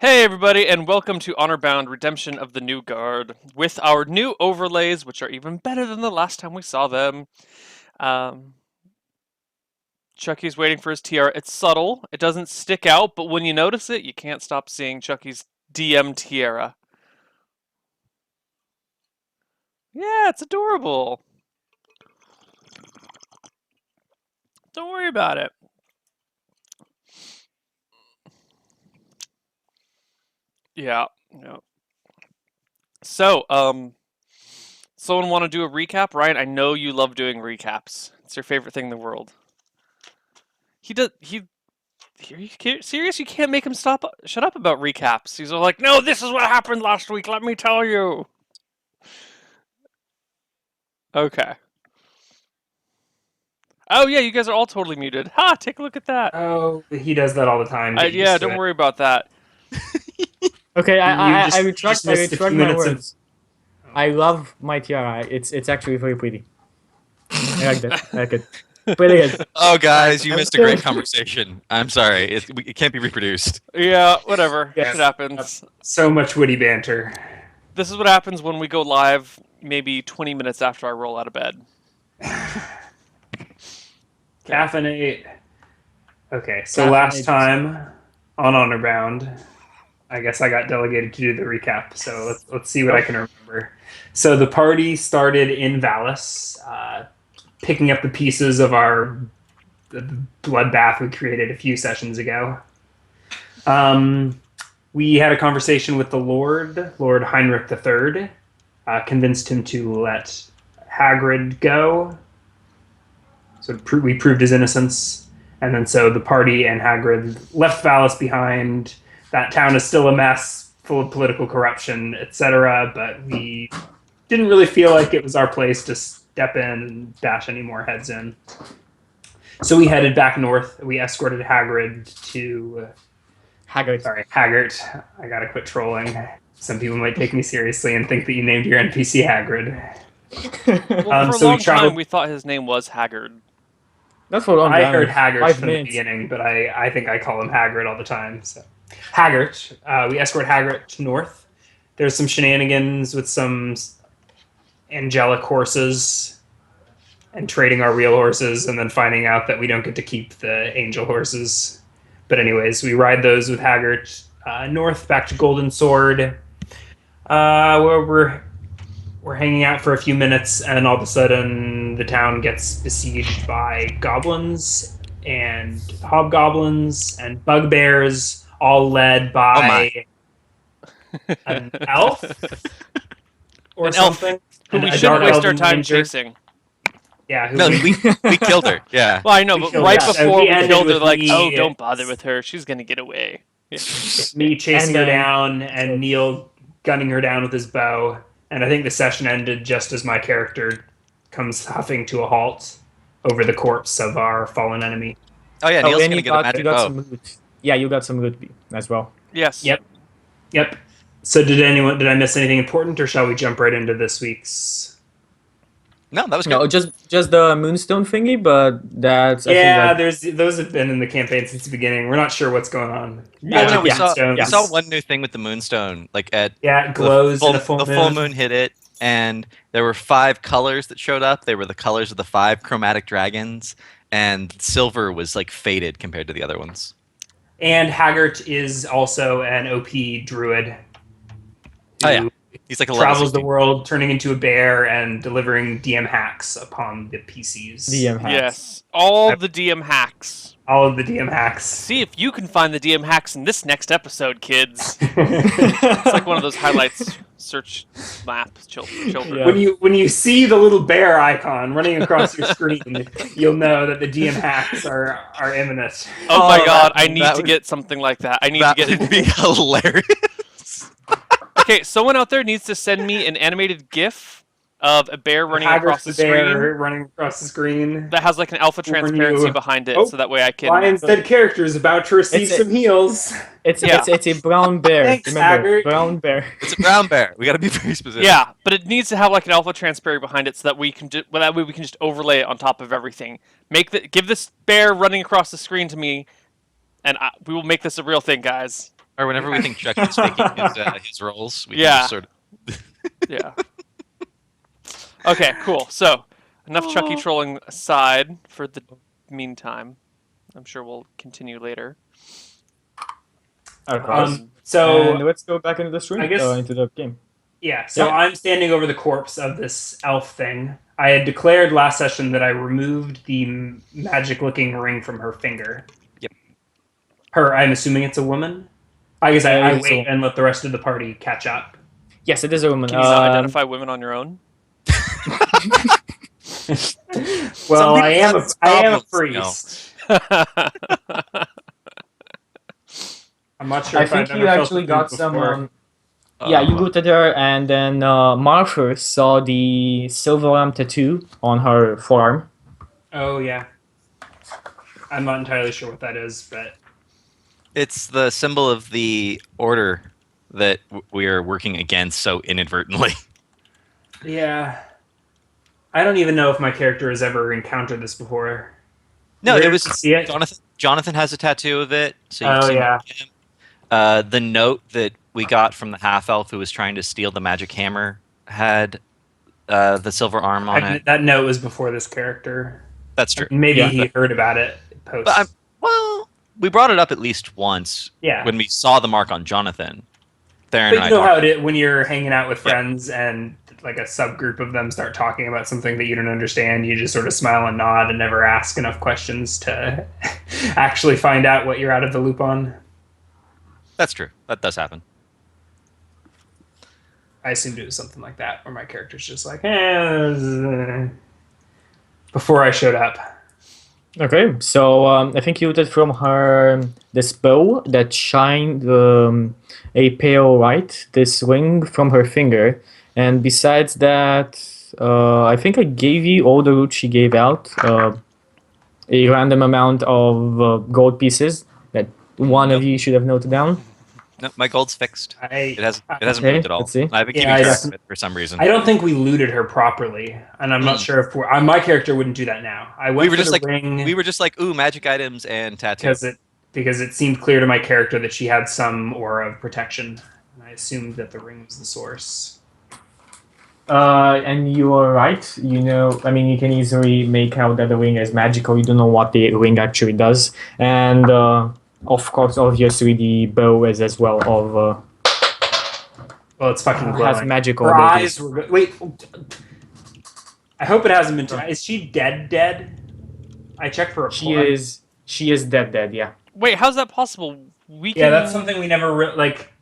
Hey everybody, and welcome to Honorbound Redemption of the New Guard, with our new overlays, which are even better than the last time we saw them. Um, Chucky's waiting for his tiara. It's subtle, it doesn't stick out, but when you notice it, you can't stop seeing Chucky's DM tiara. Yeah, it's adorable. Don't worry about it. Yeah, yeah. So, someone want to do a recap? Ryan, I know you love doing recaps. It's your favorite thing in the world. He does. Are you serious? You can't make him shut up about recaps. He's all like, "No, this is what happened last week. Let me tell you." Okay. Oh yeah, you guys are all totally muted. Ha! Take a look at that. Oh, he does that all the time. Get Yeah, used to don't it. worry about that. Okay, I You just I missed a retract few my minutes of. words. I love my tiara. It's actually very pretty. I like that. I like it. Brilliant. Oh, guys, you I'm missed a still- great conversation. I'm sorry. It can't be reproduced. Yeah, whatever. Yes. It happens. So much witty banter. This is what happens when we go live. Maybe 20 minutes after I roll out of bed. Caffeinate. Okay, so Caffeinate. last time on Honorbound, I guess I got delegated to do the recap. So let's see what I can remember. So the party started in Valis, picking up the pieces of the bloodbath we created a few sessions ago. We had a conversation with the Lord Heinrich III, convinced him to let Hagrid go. So we proved his innocence. And then so the party and Hagrid left Valis behind. That town is still a mess, full of political corruption, etc. But we didn't really feel like it was our place to step in and bash any more heads in. So we headed back north. We escorted Hagrid to... Haggard. Sorry, Haggart. I gotta quit trolling. Some people might take me seriously and think that you named your NPC Hagrid. Well, for a so we long traveled- time, we thought his name was Haggard. That's what I'm I down heard with. Haggart 5 from minutes. the beginning, but I think I call him Hagrid all the time. So Haggart. We escort Haggart north. There's some shenanigans with some angelic horses and trading our real horses and then finding out that we don't get to keep the angel horses. But anyways, we ride those with Haggart north back to Golden Sword, where we're hanging out for a few minutes, and all of a sudden the town gets besieged by goblins and hobgoblins and bugbears, all led by an elf or An elf something. Who And we a shouldn't dark waste our elven time ranger. chasing. Yeah, who No, we killed her. Yeah. Well, I know, We but killed right her. So before we we ended killed her, with like, me- oh, don't bother with her. She's gonna get away. Yeah. me chasing her And then- down and Neil gunning her down with his bow. And I think the session ended just as my character comes huffing to a halt over the corpse of our fallen enemy. Oh yeah, Oh, Neil's and gonna get a you magic got bow. some loot. Yeah, you got some loot as well. Yes. Yep. So did I miss anything important, or shall we jump right into this week's? No, that was good. No, just the moonstone thingy, but that's I Yeah, think those have been in the campaign since the beginning. We're not sure what's going on. Yeah, no, we Magic saw stones. one new thing with the moonstone. Like at Yeah, it glows the in a full the moon. full moon hit it, and there were 5 colors that showed up. They were the colors of the 5 chromatic dragons, and silver was like faded compared to the other ones. And Haggart is also an OP druid. Oh, yeah. who He's like a level travels the 16. world, turning into a bear and delivering DM hacks upon the PCs. DM hacks. Yes. All the DM hacks. All of the DM hacks. See if you can find the DM hacks in this next episode, kids. It's like one of those highlights search map children. Yeah. When you see the little bear icon running across your screen, you'll know that the DM hacks are imminent. Oh my Oh, god, that- I need that to would- get something like that. I need That to get would be hilarious. Okay, someone out there needs to send me an animated GIF of a bear running across Haggart's the the bear screen running across the screen. that has like an alpha When transparency you- behind it, Oh, so that way I can. Lion's dead character is about to receive It's a- some heals. Yeah. It's a brown bear. Thanks, Remember, Haggard. brown bear. It's a brown bear. We got to be very specific. Yeah, but it needs to have like an alpha transparency behind it, so that we can that way we can just overlay it on top of everything. Give this bear running across the screen to me, and we will make this a real thing, guys. Or whenever we think Chucky's faking his roles, we can Yeah. just sort of. Yeah. Okay, cool. So, enough Chucky trolling aside for the meantime. I'm sure we'll continue later. Of course. Um, So And let's go back into the stream, I guess into the game. yeah. So Yeah. I'm standing over the corpse of this elf thing. I had declared last session that I removed the magic-looking ring from her finger. Yep. Her. I'm assuming it's a woman. I guess I It's a wait woman. and let the rest of the party catch up. Yes, it is a woman. can you not identify women on your own? Well, I am have I am a problems, priest. I'm not sure I if I've think you ever felt actually the got food some. before. Yeah, you looted her, and then Martha saw the silver lamp tattoo on her forearm. Oh yeah. I'm not entirely sure what that is, but It's the symbol of the order that we are working against so inadvertently. yeah. I don't even know if my character has ever encountered this before. No, Where it did was you see it? Jonathan. Jonathan has a tattoo of it, so you've Oh seen yeah. him. The note that we got from the half elf who was trying to steal the magic hammer had the silver arm on it. That note was before this character. That's true. Maybe Yeah. he heard about it post. But well, we brought it up at least once Yeah. when we saw the mark on Jonathan. Theron But and I you know talked. how it is when you're hanging out with Yeah. friends and like a subgroup of them start talking about something that you don't understand, you just sort of smile and nod and never ask enough questions to actually find out what you're out of the loop on. That's true. That does happen. I assumed it was something like that, where my character's just like, before I showed up. Okay, so I think you looted from her this bow that shined a pale light, this ring from her finger, and besides that, I think I gave you all the loot she gave out, a random amount of gold pieces that one of Nope. you should have noted down. No, my gold's fixed. I It hasn't Okay, moved at all. let's see. I've been Yeah, keeping I track just- of it for some reason. I don't think we looted her properly, and I'm not sure if my character wouldn't do that now. I went were for just the like- ring We were just like, ooh, magic items and tattoos. because it seemed clear to my character that she had some aura of protection, and I assumed that the ring was the source. And you are right. You know, I mean, you can easily make out that the ring is magical. You don't know what the ring actually does, and of course, obviously, the bow is as well of Well, it's fucking has glowing. magical Her abilities. eyes were wait. I hope it hasn't been. Is she dead? Dead? I checked for a. She is dead. Yeah. Wait, how's that possible? We can. Yeah, that's something we never like.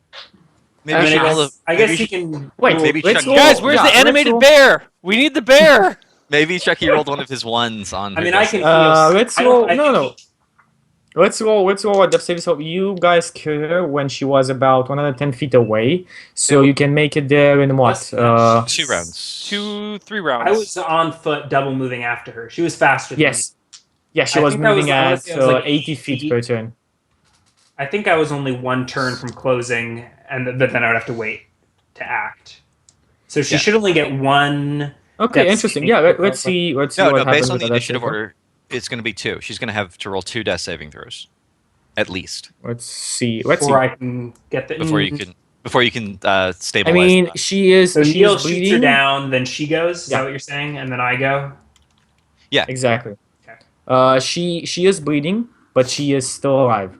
Maybe I, we mean, should I roll guess, a- I guess maybe he can. Wait, Maybe let's Chuck- roll- Guys, where's yeah, the let's animated roll- bear? We need the bear. Maybe Chucky rolled one of his ones on. I her mean, I desk. can. Let's I don't- roll. I No. think Let's roll a depth saving throw. You guys killed her when she was about 110 feet away, so you can make it there in what? Plus, yeah, 2 rounds. 2-3 rounds. I was on foot, double moving after her. She was faster. Than me. Yes. Yeah, she I was think I was- moving I wanna at say I was like 80 80 feet per turn. I think I was only one turn from closing, but then I would have to wait to act. So she Yeah. should only get one. Okay, That's interesting. saving Yeah, throw. let's see. Let's see No, what no. happens Based on with the that initiative saving throw. order, it's going to be 2. She's going to have to roll 2 death saving throws, at least, Let's see. Let's see. Before I can get the. before you can stabilize. I mean, that. she is. So she Neil is shoots her bleeding. down, then she goes. Is Yeah. that what you're saying? And then I go. Exactly. Okay. She is bleeding, but she is still alive.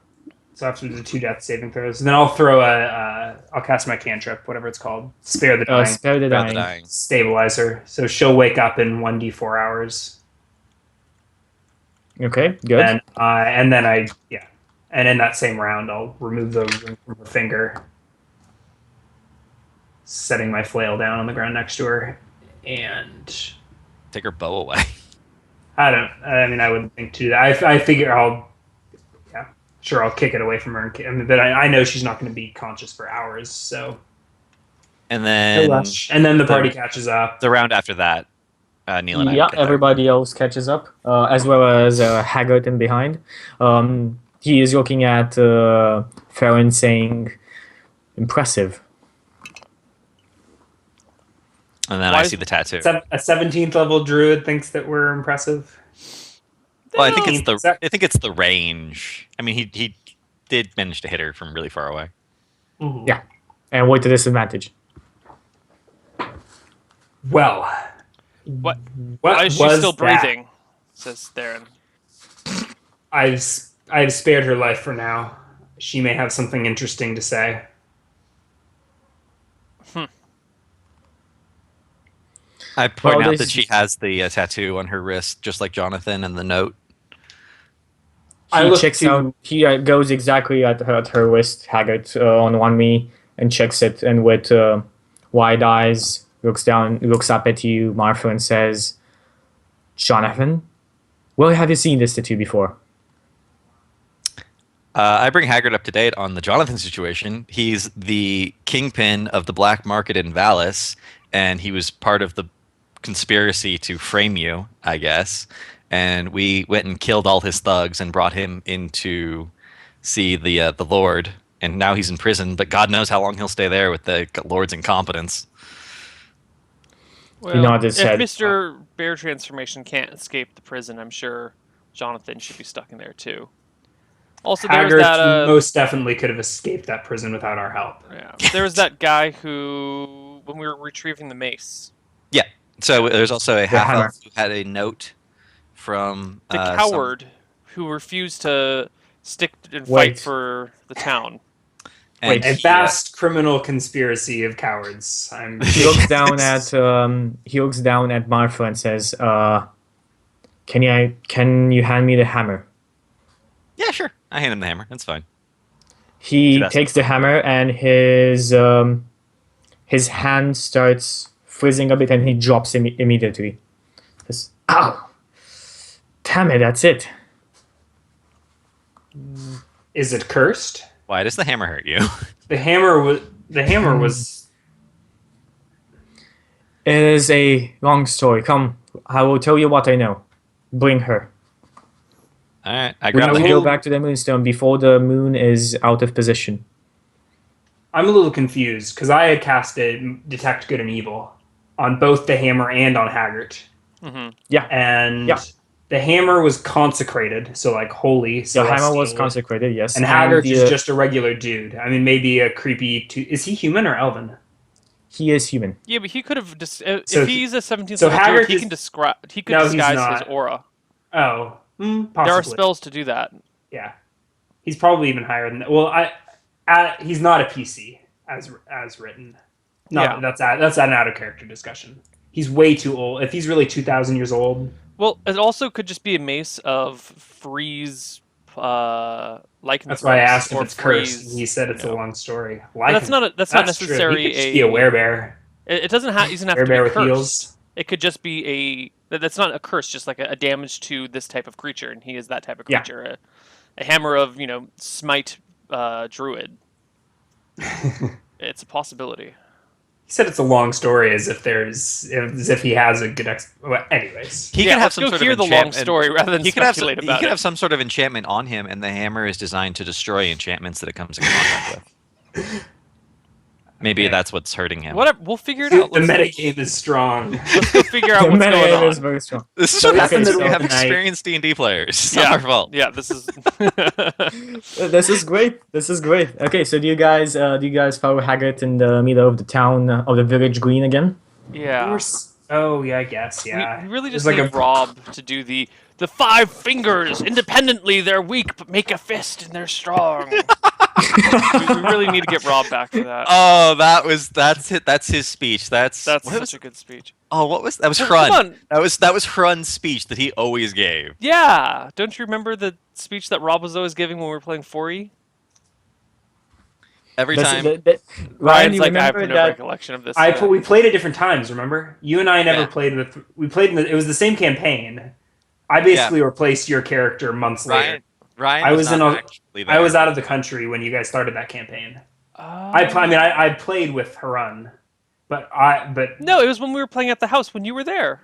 So I have to do 2 death saving throws, and then I'll throw I'll cast my cantrip, whatever it's called, spare the dying, Spare the Rather dying. dying. stabilizer. So she'll wake up in 1d4 hours. Okay, good. And then and in that same round, I'll remove the ring from her finger, setting my flail down on the ground next to her, and Take her bow away. I mean, I wouldn't think to do that. I figure I'll kick it away from her, but I know she's not going to be conscious for hours, so. And then And then the party catches up. the round after that, Neil and I. Yeah, will get there. everybody else catches up, as well as Haggard in behind. He is looking at Farron saying, "Impressive." And then Why I is- see the tattoo. A 17th level druid thinks that we're impressive. Well, I think No. it's the range. I mean, he did manage to hit her from really far away. Mhm. Yeah. And with the disadvantage. Well, What? what Why is she was still that? breathing? Says Theron. I've spared her life for now. She may have something interesting to say. Hmm. I point Well, out that this she has the tattoo on her wrist, just like Jonathan and the note. I he look checks out. to He goes exactly at her wrist, Haggard, on one knee, and checks it. And with wide eyes, looks up at you, Martha, and says, "Jonathan, where have you seen this tattoo before?" I bring Haggard up to date on the Jonathan situation. He's the kingpin of the black market in Valis, and he was part of the conspiracy to frame you, I guess. And we went and killed all his thugs and brought him in to see the Lord. And now he's in prison, but God knows how long he'll stay there with the Lord's incompetence. He Well, nodded his if head. Mr. Bear Transformation can't escape the prison, I'm sure Jonathan should be stuck in there too. Also, there was Haggard that most definitely could have escaped that prison without our help. yeah, there was that guy who, when we were retrieving the mace, Yeah. So there's also a The half hammer. elf who had a note from the some. coward who refused to stick and fight Wait. for the town. And A he, vast criminal conspiracy of cowards. He looks down at Martha and says, can you hand me the hammer?" yeah, sure. I hand him the hammer. That's fine. He That's takes the hammer and his hand starts freezing a bit and he drops immediately. Says, "Ow! Damn it, that's it." Is it cursed? Why does the hammer hurt you? The hammer was. The hammer was. It is a long story. Come, I will tell you what I know. Bring her. All right. I We grab the will hammer. go back to the moonstone before the moon is out of position. I'm a little confused because I had casted Detect Good and Evil on both the hammer and on Haggart, Hmm. Yeah, and Yeah. the hammer was consecrated, so like holy. the hammer was celestial. consecrated, yes. And Haggart the, is just a regular dude. I mean, maybe a creepy. Is he human or elven? he is human. Yeah, but he could have So if he's a 17th so level druid, Haggard he is- can describe. He could No, he's disguise not. his aura. Oh, There are possibly. spells to do that. Yeah, he's probably even higher than that. Well, he's not a PC as written. No, Yeah. that's an out of character discussion. He's way too old. If he's really 2,000 years old, Well, it also could just be a mace of freeze, lycanthropes. that's why I asked if or it's cursed. freeze, And he said it's you a know. long story. But that's not That's not true. necessarily He could just be a werebear. It doesn't have. He doesn't have to Werebear be with cursed. heels. It could just be that's not a curse, just like a damage to this type of creature, and he is that type of Yeah. creature. A hammer of smite druid. It's a possibility. He said it's a long story, as if he has a good well, anyways. He Yeah, could have let's some go sort hear of the long enchantment. story rather than He could have speculate he about could it. have some sort of enchantment on him, and the hammer is designed to destroy enchantments that it comes in contact with. Maybe Okay. that's what's hurting him. Whatever, we'll figure it out. The Let's, metagame is strong. let's go figure out The what's meta going game on. is very strong. This is So what it's in happens the when you have middle of the night. experienced D&D players. It's not our fault. Yeah, this is. This is great. This is great. Okay, so do you guys follow Haggart in the middle of the town of the village green again? Yeah. Oh yeah, I guess yeah. We really There's just like need Rob to do the 5 fingers independently. They're weak, but make a fist and they're strong. we really need to get Rob back for that. Oh, that's it. That's his speech. That's That's what such was, a good speech. oh, what was that? Was Come Hrun. on. That was Hrun's speech that he always gave. Yeah, don't you remember the speech that Rob was always giving when we were playing 4E? Every This- time. Ryan, Ryan's you like, I have remember no that? recollection of this. We played at different times. Remember, you and I never Yeah. played with. We played it was the same campaign. I basically replaced your character months later. Ryan I was was in not a- actually there. I was out of the country when you guys started that campaign. I played with Harun, but No, it was when we were playing at the house when you were there.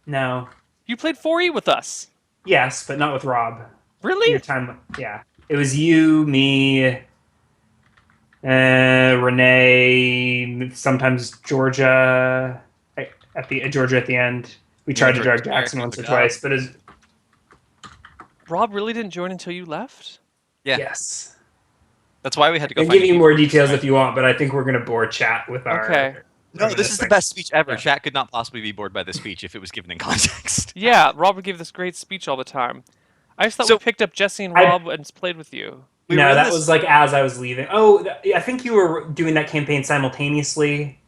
no, You played 4E with us. yes, but not with Rob. Really? Your time, yeah, it was you, me, Renee, sometimes Georgia at the end. We tried to Georgia drag Jackson once or Yeah. twice, but Rob really didn't join until you left? Yeah. yes. That's why we had to I go can find give a you more YouTuber, details right? if you want, but I think we're going to bore chat with our. Okay. No, over this is the thing. best speech ever. Yeah. Chat could not possibly be bored by this speech if it was given in context. Yeah, Rob would give this great speech all the time. I just thought we So picked up Jesse and I Rob and played with you. we were No, in that this. was like as I was leaving. Oh, I think you were doing that campaign simultaneously.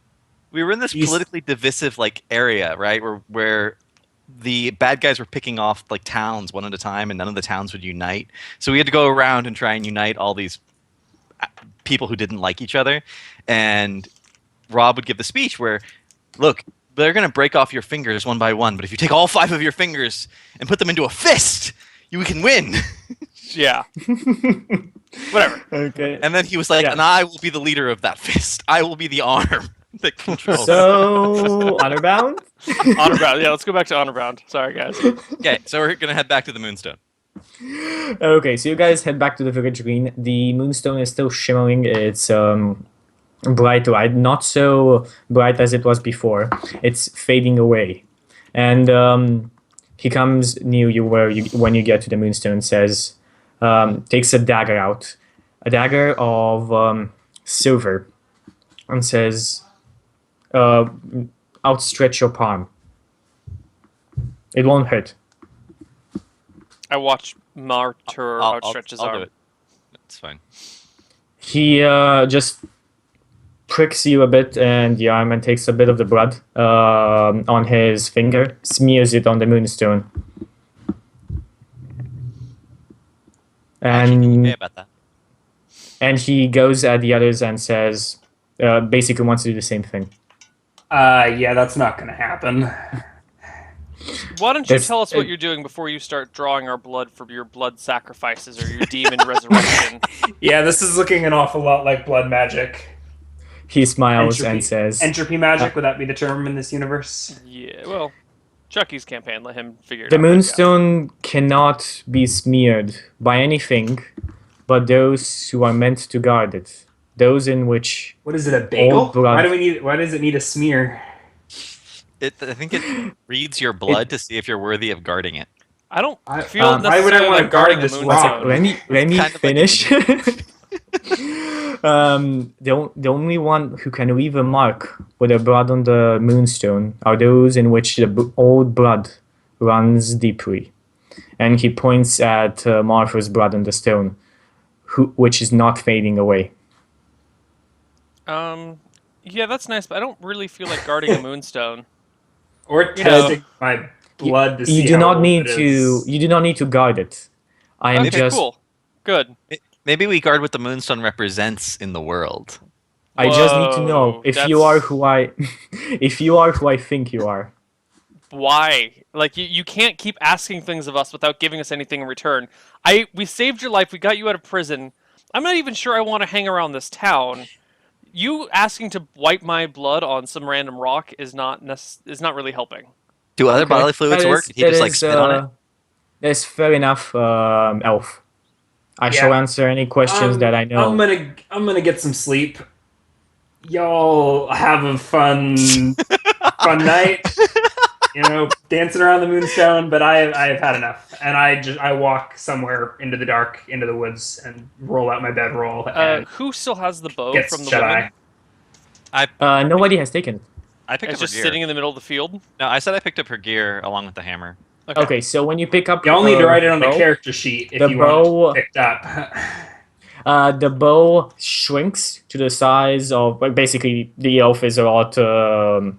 We were in this You- politically divisive like area, right? Where the bad guys were picking off like towns one at a time, and none of the towns would unite. So we had to go around and try and unite all these people who didn't like each other. And Rob would give the speech where, look, they're going to break off your fingers one by one, but if you take all 5 of your fingers and put them into a fist, you can win. Yeah. Whatever. Okay. And then he was like, Yeah. and I will be the leader of that fist. I will be the arm that controls. So, Honorbound? Honorbound. Yeah, let's go back to Honorbound. Sorry, guys. Okay, so we're going to head back to the Moonstone. Okay, so you guys head back to the village green. The moonstone is still shimmering. It's bright light, not so bright as it was before. It's fading away, and he comes near you when you get to the moonstone. Says, takes a dagger out, a dagger of silver, and says, "Outstretch your palm. It won't hurt." I watch Martyr outstretch his I'll arm. do it. It's fine. He just pricks you a bit and the arm and takes a bit of the blood on his finger, smears it on the moonstone. Actually, okay And about that. he goes at the others and says, basically wants to do the same thing. Yeah, that's not going to happen. Why don't you This- tell us what you're doing before you start drawing our blood for your blood sacrifices or your demon resurrection? Yeah, this is looking an awful lot like blood magic. He smiles and says, Entropy magic, would that be the term in this universe? Yeah, well, Chucky's campaign, let him figure it the out. moonstone cannot be smeared by anything but those who are meant to guard it. Those in which What is it, a bagel? Old blood. Why does it need a smear? I think it reads your blood to see if you're worthy of guarding it. I don't I- feel why would I necessarily wanna like guard guarding this the rock? moonstone. let me kind of like finish. The only one who can leave a mark with a blood on the moonstone are those in which the old blood runs deeply. And he points at Martha's blood on the stone, which is not fading away. Yeah, that's nice, but I don't really feel like guarding a moonstone. Or You know- testing my blood to see You do how not old need it to. is. You do not need to guard it. I am Okay, just. cool. Good. Maybe we guard what the Moonstone represents in the world. I just need to know Whoa, if you are who I, if you are who I think you are. Why? Like you can't keep asking things of us without giving us anything in return. We saved your life. We got you out of prison. I'm not even sure I want to hang around this town. You asking to wipe my blood on some random rock is not really helping. Do other bodily fluids That work? is- He that just like is, spit on it. That's fair enough, Elf. I Yeah. shall answer any questions that I know. I'm gonna get some sleep. Y'all have a fun night. You know, dancing around the moonstone. But I've had enough, and I walk somewhere into the dark, into the woods, and roll out my bedroll and Who still has the bow get from the shut women? eye. Nobody has taken it. I picked It's up her just gear. sitting in the middle of the field. No, I said I picked up her gear along with the hammer. Okay, so when you pick up, Y'all need to write it on the bow, character sheet if the you want bow- it picked up. the bow shrinks to the size of basically the elf is a lot taller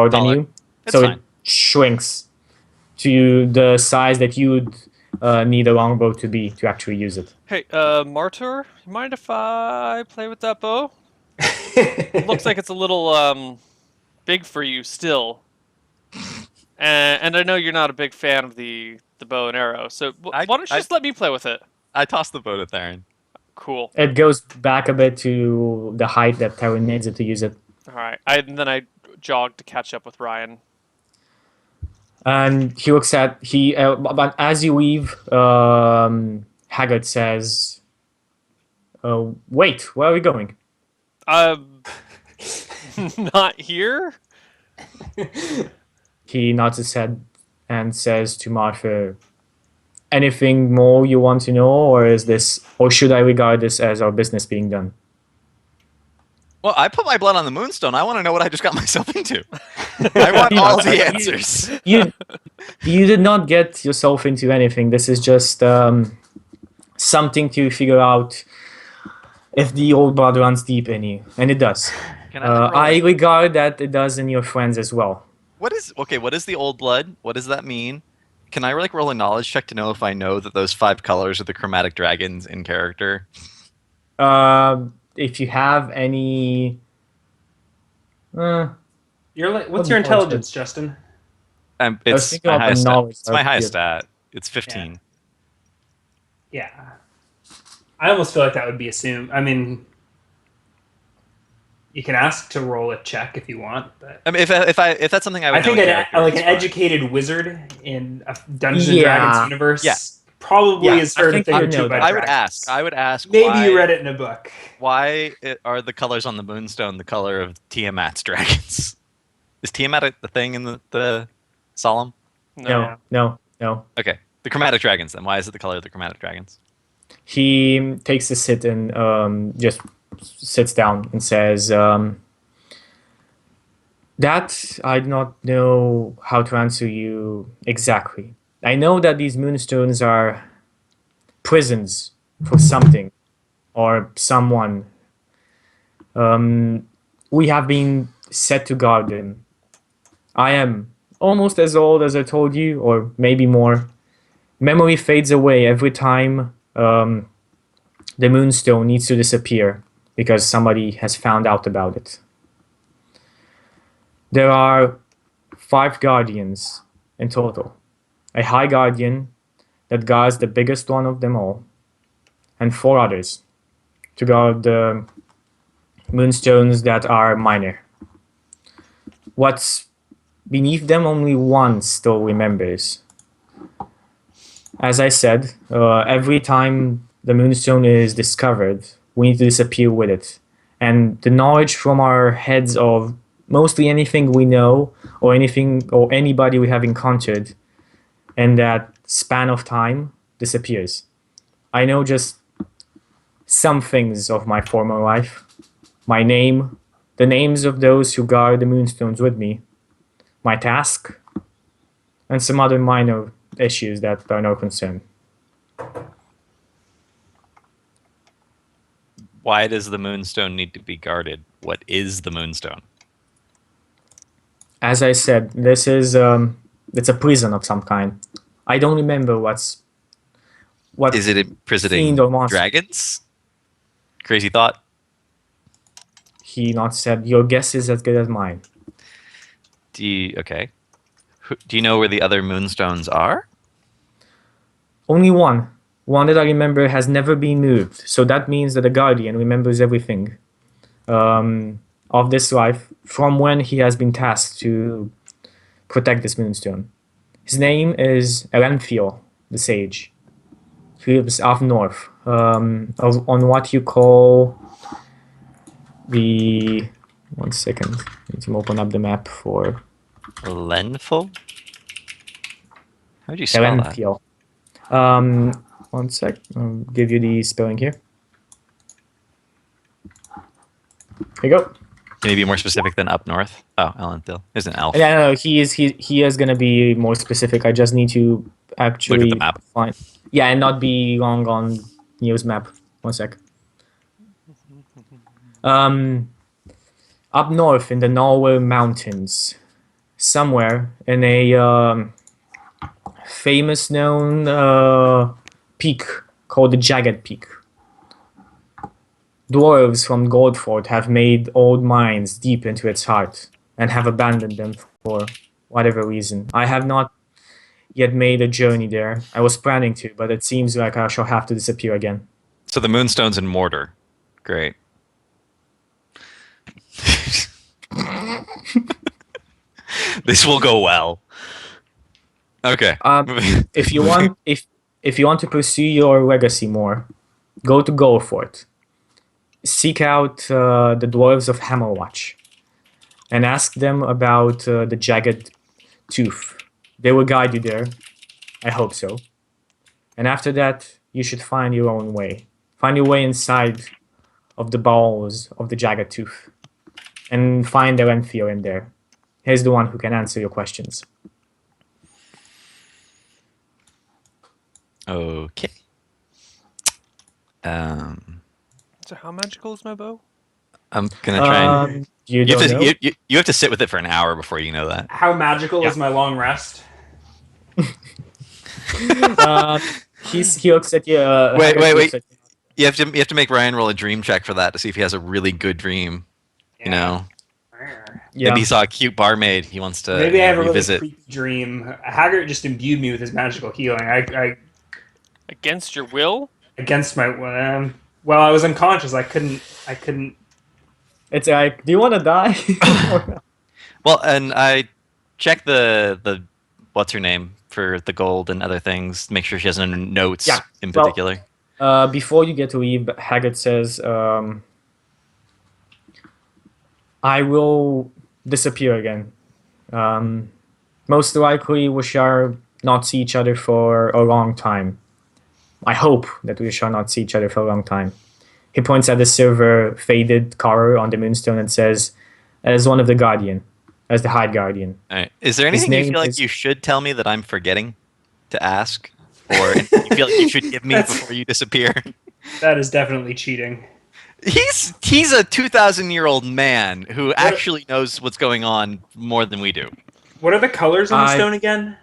than Taller. you, It's so fine. it shrinks to the size that you would need a longbow to be to actually use it. Hey, Martyr, you mind if I play with that bow? Looks like it's a little big for you still. And I know you're not a big fan of the bow and arrow, so why don't you just let me play with it? I tossed the bow to Theron. Cool. It goes back a bit to the height that Terran needs it to use it. All right. And then I jogged to catch up with Ryan. And he looks at but as you leave, Haggard says, "Wait, where are we going?" Not here. He nods his head and says to Martha, anything more you want to know, or should I regard this as our business being done? Well, I put my blood on the moonstone. I want to know what I just got myself into. I want You all know, the answers. You did not get yourself into anything. This is just something to figure out if the old blood runs deep in you, and it does. Can I like roll I it? regard that it does in your friends as well. What is the old blood? What does that mean? Can I like roll a knowledge check to know if I know that those 5 colors are the chromatic dragons in character? If you have any, You're like, what's Wouldn't your touch intelligence, Justin? I was It's thinking my of a highest stat. knowledge. It's my of- highest stat. It's 15. Yeah. I almost feel like that would be assumed. I mean, you can ask to roll a check if you want, but I mean, if that's something I would I think know in an, character, like it's an fine. educated wizard in a Dungeons and Yeah. Dragons universe Yeah. probably Yeah, is I heard a think thing you or know two that. about I would dragons. ask. I would ask. Maybe why, you read it in a book. Are the colors on the moonstone the color of Tiamat's dragons? Is Tiamat the thing in the solemn? No. No. Okay, the chromatic dragons. Then why is it the color of the chromatic dragons? He takes a sit and just sits down and says, "That I do not know how to answer you exactly. I know that these moonstones are prisons for something or someone. We have been set to guard them. I am almost as old as I told you, or maybe more. Memory fades away every time the moonstone needs to disappear because somebody has found out about it. There are 5 guardians in total. A high guardian that guards the biggest one of them all, and 4 others to guard the moonstones that are minor. What's beneath them, only one still remembers. As I said, every time the moonstone is discovered, we need to disappear with it. And the knowledge from our heads of mostly anything we know or anything or anybody we have encountered in that span of time disappears. I know just some things of my former life. My name, the names of those who guard the moonstones with me, my task, and some other minor issues that are no concern. Why does the moonstone need to be guarded? What is the moonstone? As I said, this is it's a prison of some kind. I don't remember what Is it fiend imprisoning or monster dragons? Crazy thought. he not said. Your guess is as good as mine. Do you know where the other moonstones are? Only one. One that I remember has never been moved. So that means that the Guardian remembers everything of this life from when he has been tasked to protect this moonstone. His name is Elenthiel, the Sage. He lives up north, on what you call the. 1 second. Need to open up the map for Lenful? How would you spell that? Elenthiel. 1 sec. I'll give you the spelling here. Here you go. Can you be more specific than up north? Oh, Elenthil. There's an elf. Yeah, no, he is gonna be more specific. I just need to actually Look at the map. find. Yeah, and not be wrong on news map. 1 sec. Up north in the Norway Mountains, somewhere in a famous known peak called the Jagged Peak. Dwarves from Goldford have made old mines deep into its heart and have abandoned them for whatever reason. I have not yet made a journey there. I was planning to, but it seems like I shall have to disappear again. So the moonstone's in mortar. Great. This will go well. Okay. If you want, if you want to pursue your legacy more, go to Goldford. Seek out the dwarves of Hammerwatch and ask them about the Jagged Tooth. They will guide you there. I hope so. And after that, you should find your own way. Find your way inside of the bowels of the Jagged Tooth. And find Erenthio in there. He's the one who can answer your questions. Okay. So how magical is my bow? I'm gonna try and You you don't have to know? you have to sit with it for an hour before you know that. How magical Yeah. is my long rest? He looks at you. Wait, Haggard wait, looks wait. at you. You have to make Ryan roll a dream check for that to see if he has a really good dream. You know, Yeah. maybe he saw a cute barmaid he wants to Maybe I have a really revisit. creepy dream. Haggard just imbued me with his magical healing. I Against your will? against my well, I was unconscious. I couldn't. It's like, do you want to die? Well, and I checked the what's her name for the gold and other things. Make sure she has no notes Yeah, in well- particular. Before you get to leave, Haggard says, I will disappear again. Most likely, we shall not see each other for a long time. I hope that we shall not see each other for a long time. He points at the silver faded color on the moonstone and says, as one of the Guardian, as the High Guardian. All right. Is there His anything you name feel like is- you should tell me that I'm forgetting to ask, or you feel like you should give me That's- before you disappear? That is definitely cheating. He's a 2,000-year-old man who actually knows what's going on more than we do. What are the colors on the I- stone again?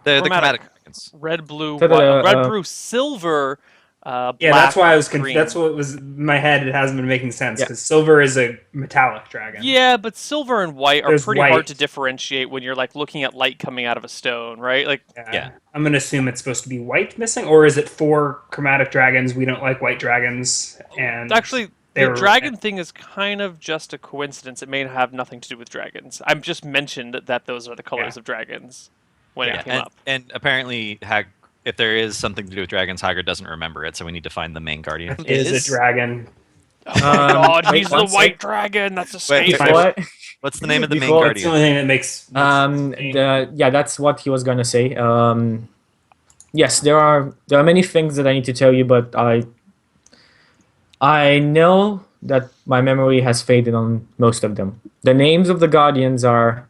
The Chromatic. chromatic dragons. Red, blue, Ta-da, red, blue, silver, Yeah, black, that's why I was green. That's what was in my head. It hasn't been making sense Yeah. because silver is a metallic dragon. Yeah, but silver and white are There's pretty white. hard to differentiate when you're like looking at light coming out of a stone, right? Like, Yeah. I'm gonna assume it's supposed to be white missing, or is it for chromatic dragons? We don't like white dragons, and actually, they the were- dragon thing is kind of just a coincidence. It may have nothing to do with dragons. I've just mentioned that those are the colors Yeah. of dragons when Yeah, it came And, up. and apparently, if there is something to do with dragons, Haggard doesn't remember it, so we need to find the main guardian. it is a dragon. Oh my god, wait he's the one white sec. dragon. That's a Wait, snake. wait, What? What's the name of the main Before- That's the guardian? only thing that makes. Yeah, that's what he was gonna say. Yes, there are many things that I need to tell you, but I know that my memory has faded on most of them. The names of the guardians are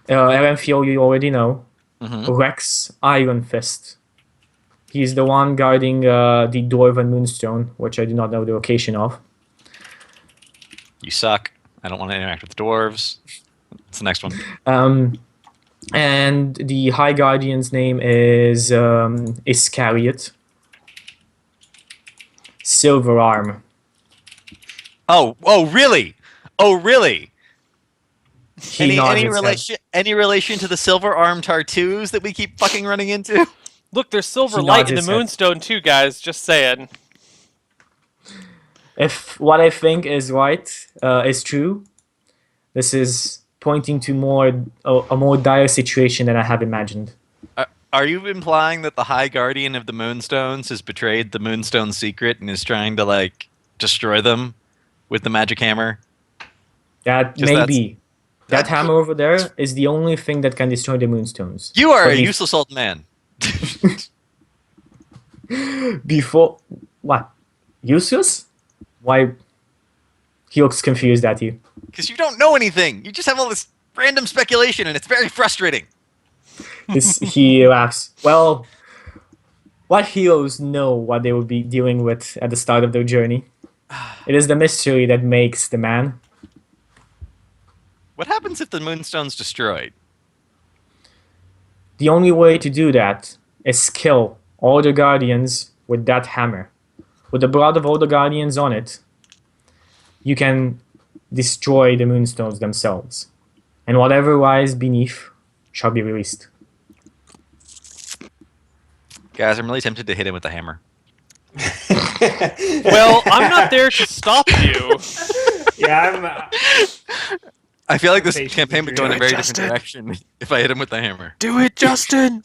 Erenthio, you already know. Mhm. Rex Iron Fist. He's the one guarding the Dwarven Moonstone, which I do not know the location of. You suck. I don't want to interact with dwarves. It's the next one. And the High Guardian's name is Iscariot. Silver Arm. Oh, really? Oh, really? He nodded his head. Any relation to the silver armed Tartus that we keep fucking running into? Look, there's silver He light nods in the his head. moonstone too, guys. Just saying. If what I think is right is true, this is pointing to a more dire situation than I have imagined. Are you implying that the High Guardian of the Moonstones has betrayed the Moonstone secret and is trying to like destroy them with the magic hammer? That 'Cause may be. That that's- hammer over there is the only thing that can destroy the Moonstones. You are But a he's- useless old man. Before what? Useless? Why? He looks confused at you. Because you don't know anything. You just have all this random speculation, and it's very frustrating. He laughs. Well, what heroes know what they will be dealing with at the start of their journey? It is the mystery that makes the man. What happens if the Moonstone's destroyed? The only way to do that is kill all the guardians with that hammer. With the blood of all the guardians on it, you can destroy the moonstones themselves. And whatever lies beneath shall be released. Guys, I'm really tempted to hit him with the hammer. Well, I'm not there to stop you. Yeah, I feel like this Patience campaign would go in a Do it, very Justin. different direction if I hit him with the hammer. Do it, Justin.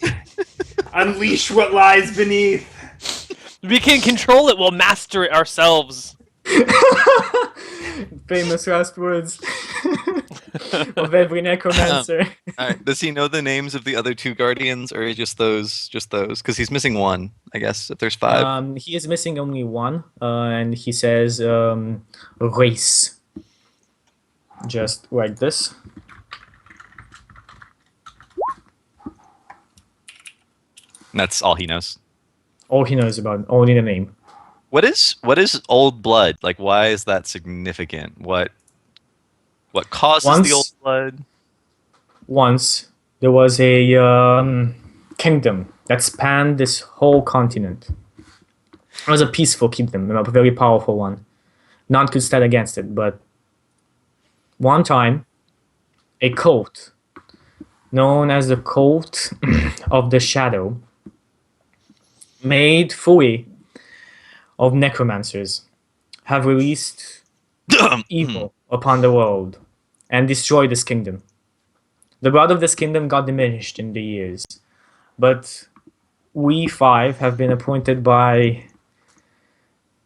unleash what lies beneath. We can control it. We'll master it ourselves. Famous last words. of every necromancer. All right. Does he know the names of the other two guardians, or just those? Just those? Because he's missing one, I guess. If there's five. He is missing only one, and he says race, just like this. And that's all he knows. All he knows about, only the name. What is old blood? Like, why is that significant? What causes the old blood? Once there was a kingdom that spanned this whole continent. It was a peaceful kingdom, a very powerful one. None could stand against it, but one time, a cult, known as the Cult of the Shadow, made fully of necromancers, have released evil upon the world and destroyed this kingdom. The blood of this kingdom got diminished in the years, but we five have been appointed by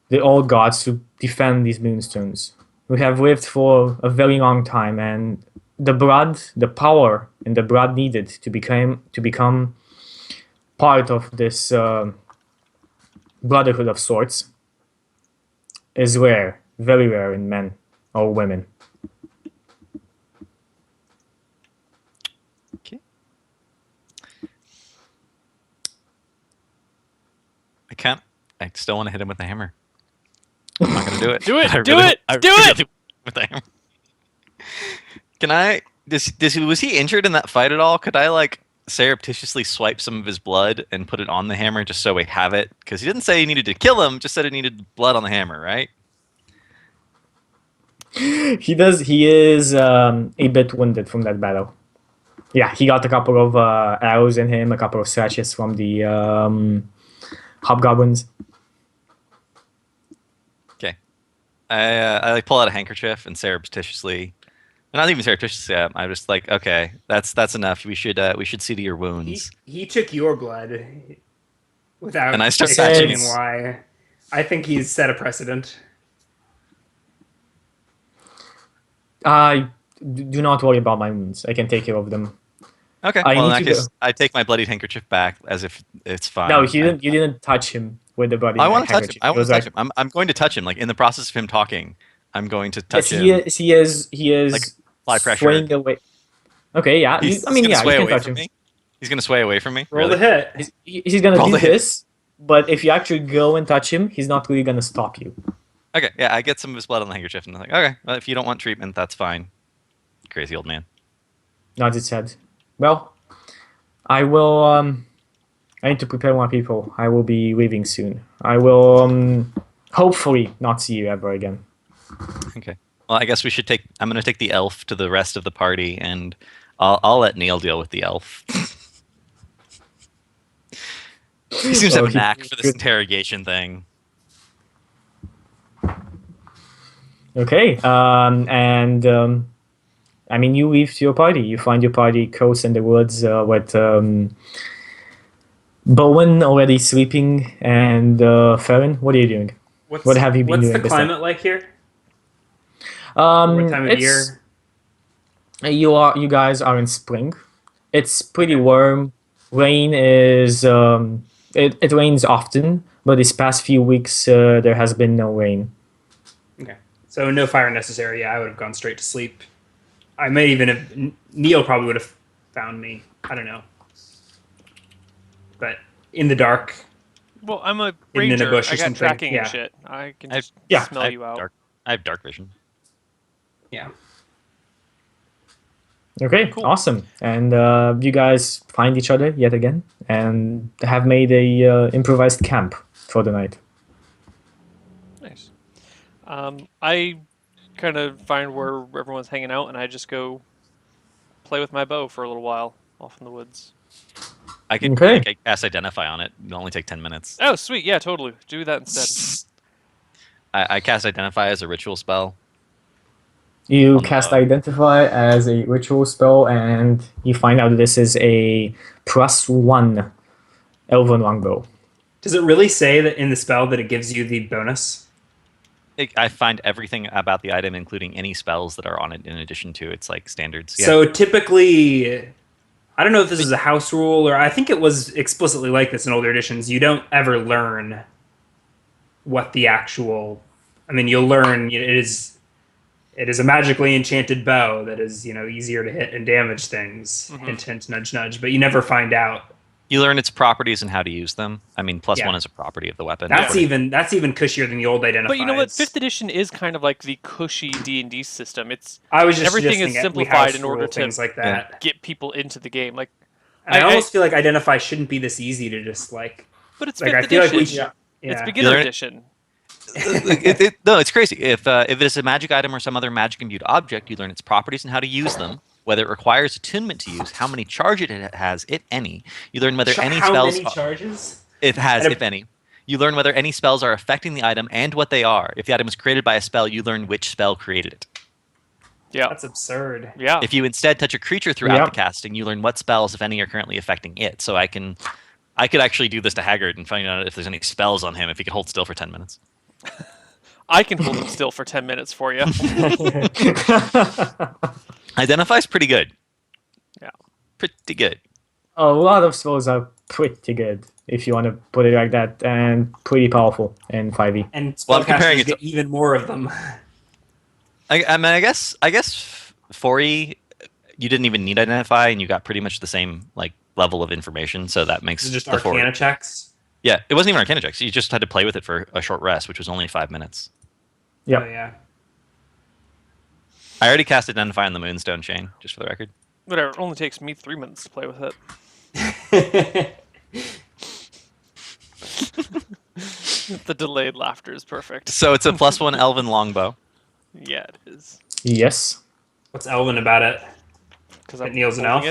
the old gods to defend these moonstones. We have lived for a very long time, and the blood, the power in the blood needed to become part of this brotherhood of sorts is rare, very rare in men or women. Okay. I can't. I still want to hit him with the hammer. I'm not gonna do it. Do it! I Do really- it! I Do really it! want with the hammer. Can I? Was he injured in that fight at all? Could I like surreptitiously swipe some of his blood and put it on the hammer just so we have it? Because he didn't say he needed to kill him, just said he needed blood on the hammer, right? He does. He is a bit wounded from that battle. Yeah, he got a couple of arrows in him, a couple of scratches from the hobgoblins. Okay. I like pull out a handkerchief and surreptitiously. Not even surreptitiously. I'm just like, okay, that's enough. We should see to your wounds. He took your blood without And I start explaining patching it. why. I think he's set a precedent. Do not worry about my wounds. I can take care of them. Okay. I Well, in need that to case, I take my bloodied handkerchief back as if it's fine. No, you didn't touch him with the bloody I want to touch him. handkerchief. I It want was to touch like- him. I'm going to touch him. Like in the process of him talking, I'm going to touch Yes, him. he is Like, apply pressure. swaying away. Okay, yeah. He's I mean, gonna yeah, sway you can away touch from him. me. He's gonna sway away from me. Roll really? the hit. He's gonna Roll do the hit. this, but if you actually go and touch him, he's not really gonna stop you. Okay. Yeah, I get some of his blood on the handkerchief, and I'm like, okay, well, if you don't want treatment, that's fine. Crazy old man. Nods his head. Well, I will. I need to prepare my people. I will be leaving soon. I will hopefully not see you ever again. Okay. Well, I guess we should take. I'm gonna take the elf to the rest of the party, and I'll let Neil deal with the elf. He seems to have a he- knack for this interrogation thing. Okay. I mean, you leave to your party. You find your party close in the woods with Bowen already sleeping and Farron. What are you doing? What have you been What's doing the this time? climate like here? What What time of year? You guys are in spring. It's pretty warm. Rain is it rains often, but these past few weeks there has been no rain. Okay. So no fire necessary. Yeah, I would have gone straight to sleep. I may even have. Neil probably would have found me. I don't know. But in the dark. Well, I'm a Hidden in a ranger. bush or I got something. tracking Yeah. and shit. I can I- just Yeah. smell you out. I have dark vision. Yeah. Okay, Cool. awesome. And you guys find each other yet again and have made a improvised camp for the night. Nice. I kind of find where everyone's hanging out, and I just go play with my bow for a little while off in the woods. I can Okay. like, I cast identify on it. It'll only take 10 minutes. Oh, sweet. Yeah, totally. Do that instead. I cast identify as a ritual spell. You On the cast bow. Identify as a ritual spell, and you find out this is a +1 Elven longbow. Does it really say that in the spell that it gives you the bonus? I find everything about the item, including any spells that are on it, in addition to its like standards. Yeah. So typically, I don't know if this is a house rule or I think it was explicitly like this in older editions. You don't ever learn what the actual. I mean, you'll learn it is a magically enchanted bow that is easier to hit and damage things. Mhm. Hint, hint, nudge, nudge. But you never find out. You learn its properties and how to use them. I mean, +1 Yeah. is a property of the weapon. That's according- that's even cushier than the old identifiers. But you know what? 5th edition is kind of like the cushy D&D system. It's I was just everything is suggesting we simplified house in order rule to things like that. get people into the game. Like, And I I- almost feel like identify shouldn't be this easy to just like. but it's Like 5th I feel like edition. we should. It's Yeah. beginner You learn- edition. No, it's crazy. If it is a magic item or some other magic imbued object, you learn its properties and how to use them. Whether it requires attunement to use, how many charges it has, if any. You learn whether any How spells many charges? it has, And if any. You learn whether any spells are affecting the item and what they are. If the item was created by a spell, you learn which spell created it. Yeah. That's absurd. Yeah. If you instead touch a creature throughout Yep. the casting, you learn what spells, if any, are currently affecting it. So I could actually do this to Haggard and find out if there's any spells on him if he could hold still for 10 minutes. I can hold him still for 10 minutes for you. Identify's pretty good. Yeah. Pretty good. A lot of spells are pretty good, if you want to put it like that, and pretty powerful in 5e. And Well, I'm comparing spellcasters it to- get even more of them. I mean, I guess 4E, you didn't even need Identify, and you got pretty much the same like level of information. So that makes This is just the 4E. Arcana checks. Yeah, it wasn't even Arcana checks. You just had to play with it for a short rest, which was only 5 minutes. Yep. Oh yeah. I already cast Identify on the Moonstone chain, just for the record. Whatever. It only takes me 3 minutes to play with it. The delayed laughter is perfect. So it's a +1 Elven Longbow. Yeah, it is. Yes. What's Elven about it? Because It Neil's an elf?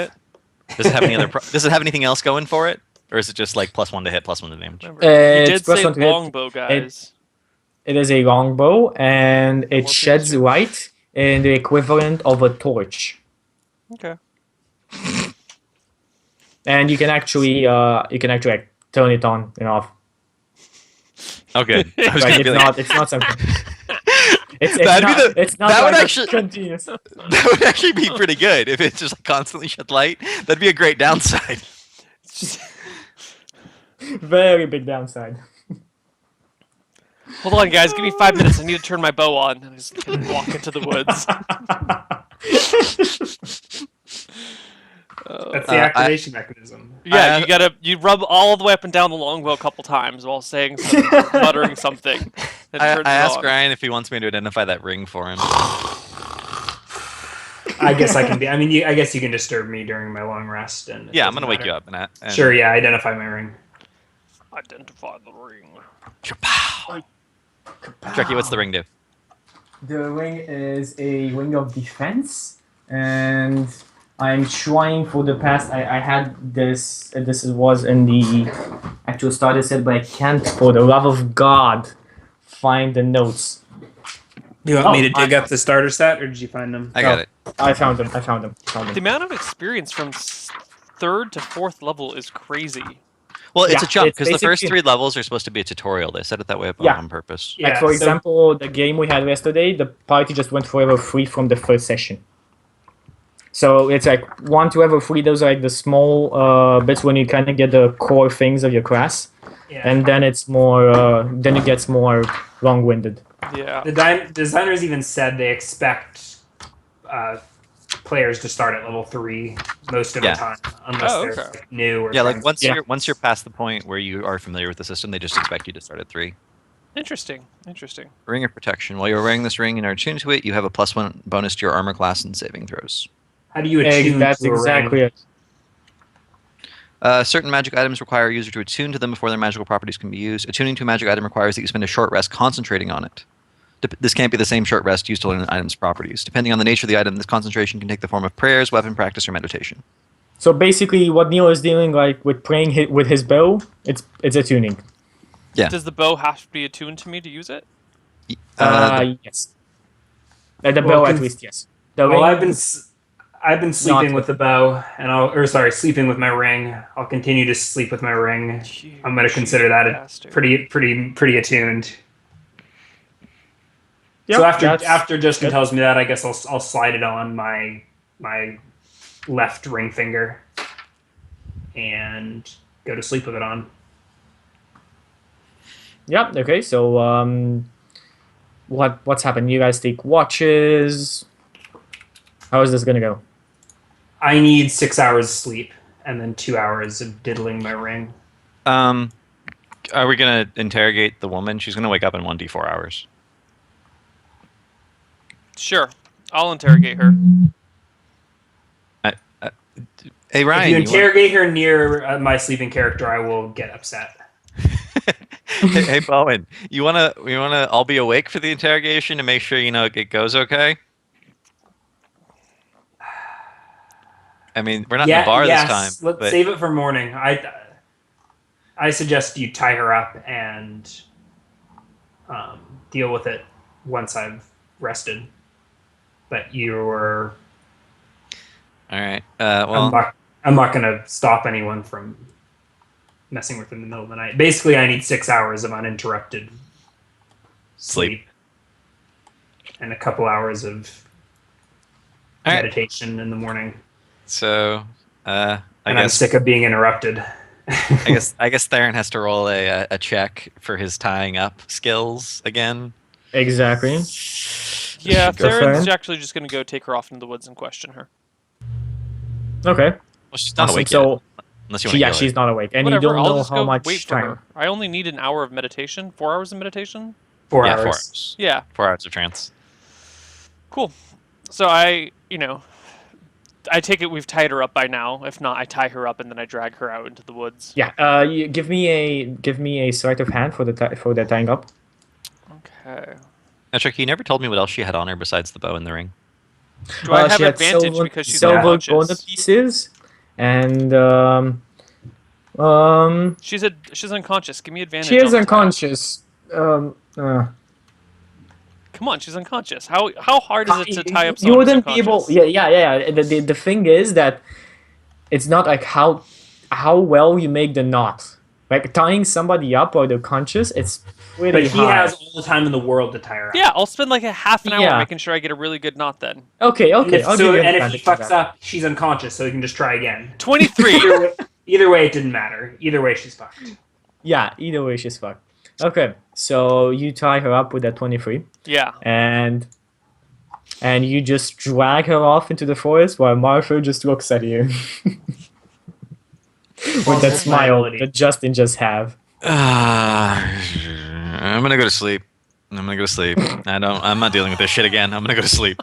Does it have any other? Does it have anything else going for it, or is it just like +1 to hit, +1 to damage? Remember, you It's did plus say one to hit. longbow, guys. It is a longbow, and it More sheds picture. light in the equivalent of a torch. Okay. And you can actually like, turn it on and off. Oh, good. I was Like gonna be like, it's not something. It's That'd be not, the- it's not that would like a actually- continuous. that would actually be pretty good if it just constantly shed light. That'd be a great downside. It's just- Very big downside. hold on, guys. Give me 5 minutes. I need to turn my bow on. And I just can walk into the woods. That's the activation mechanism. Yeah, I- you rub all the way up and down the longbow a couple times while saying muttering something. That I turns it asked on. Ryan if he wants me to identify that ring for him. I guess I can be. I mean, I guess you can disturb me during my long rest, and it Yeah, I'm doesn't gonna wake matter. you up and Sure. Yeah. Identify my ring. Identify the ring. Chapow. Chucky, what's the ring do? The ring is a ring of defense, and I'm trying for the past. I had this. This was in the actual starter set, but I can't, for the love of God, find the notes. Do you want me Oh, to dig up the starter set, or did you find them? I got it. I found them. Found The them. amount of experience from 3rd to 4th level is crazy. Well, it's Yeah, a jump it's because the first basically- 3 levels are supposed to be a tutorial. They set it that way Yeah. on purpose. Like Yeah, for so- example, the game we had yesterday, the party just went forever free from the first session. So it's like 1 to ever 3. Those are like the small bits when you kind of get the core things of your class, Yeah. and then it's more. Then it gets more long-winded. Yeah. The designers even said they expect players to start at level 3 most of Yeah. the time, unless Oh, they're okay. like, new or Yeah, like trying- once you're past the point where you are familiar with the system, they just expect you to start at 3. Interesting. Interesting. Ring of Protection. While you're wearing this ring and are attuned to it, you have a +1 bonus to your armor class and saving throws. How do you attune That's to a exactly ring? it. Certain magic items require a user to attune to them before their magical properties can be used. Attuning to a magic item requires that you spend a short rest concentrating on it. This can't be the same short rest used to learn an item's properties. Depending on the nature of the item, this concentration can take the form of prayers, weapon practice, or meditation. So basically, what Neil is doing, like with praying with his bow, it's attuning. Yeah. Does the bow have to be attuned to me to use it? Yes. The Well, bow, at cons- least, yes. The Well, ring- I've been sleeping Not- with the bow, sleeping with my ring. I'll continue to sleep with my ring. I'm going to consider that Bastard. pretty attuned. So Yeah, after Justin good. tells me that, I guess I'll slide it on my left ring finger and go to sleep with it on. Yeah. Okay. So what's happened? You guys take watches. How is this gonna go? I need 6 hours sleep and then 2 hours of diddling my ring. Um, are we gonna interrogate the woman? She's gonna wake up in 1d4 hours. Sure, I'll interrogate her. I, uh, hey If you Ryan, you want? interrogate her near my sleeping character, I will get upset. Hey Bowen, you wanna all be awake for the interrogation to make sure it goes okay? I mean, we're not in the Yeah, bar this time, yes. Let's but save it for morning. I suggest you tie her up and deal with it once I've rested. But you're all right. I'm Well, not going to stop anyone from messing with her in the middle of the night. Basically, I need 6 hours of uninterrupted sleep and a couple hours of all right. meditation in the morning. So, I And I'm guess sick of being interrupted. I guess Theron has to roll a check for his tying up skills again. Exactly. Yeah, Go Theron's Theron. actually just gonna go take her off into the woods and question her. Okay. Well, she's not Awesome. awake So yet, unless you want to yeah, heal her. she's not awake, and Whatever, you don't I'll know just how go much wait for time. her. I only need an hour of meditation. 4 hours of meditation. 4 Yeah, 4 hours. hours. Yeah, 4 hours of trance. cool. So I take it we've tied her up by now. If not, I tie her up and then I drag her out into the woods. Yeah. You give me a sleight of hand for for the tying up. Okay. Now, Chucky, you never told me what else she had on her besides the bow and the ring. Do I have She had advantage because she's silver gold unconscious? pieces, and She's unconscious. Give me advantage. she is on the tie-up. unconscious. Come on, she's unconscious. How hard is it to tie up You someone who's wouldn't be able. unconscious? Yeah. The thing is that it's not like how well you make the knot. Like tying somebody up while they're conscious, it's pretty But he hard. has all the time in the world to tie her up. Yeah, I'll spend like a half an hour Yeah. making sure I get a really good knot then. Okay, And if, I'll give you and if he advantage for fucks that. up, she's unconscious, so he can just try again. 23. Either way, it didn't matter. Either way, she's fucked. Yeah, either way, she's fucked. Okay, so you tie her up with that 23, Yeah. and you just drag her off into the forest while Martha just looks at you with that smile that Justin just have. I'm gonna go to sleep. I'm not dealing with this shit again. I'm gonna go to sleep.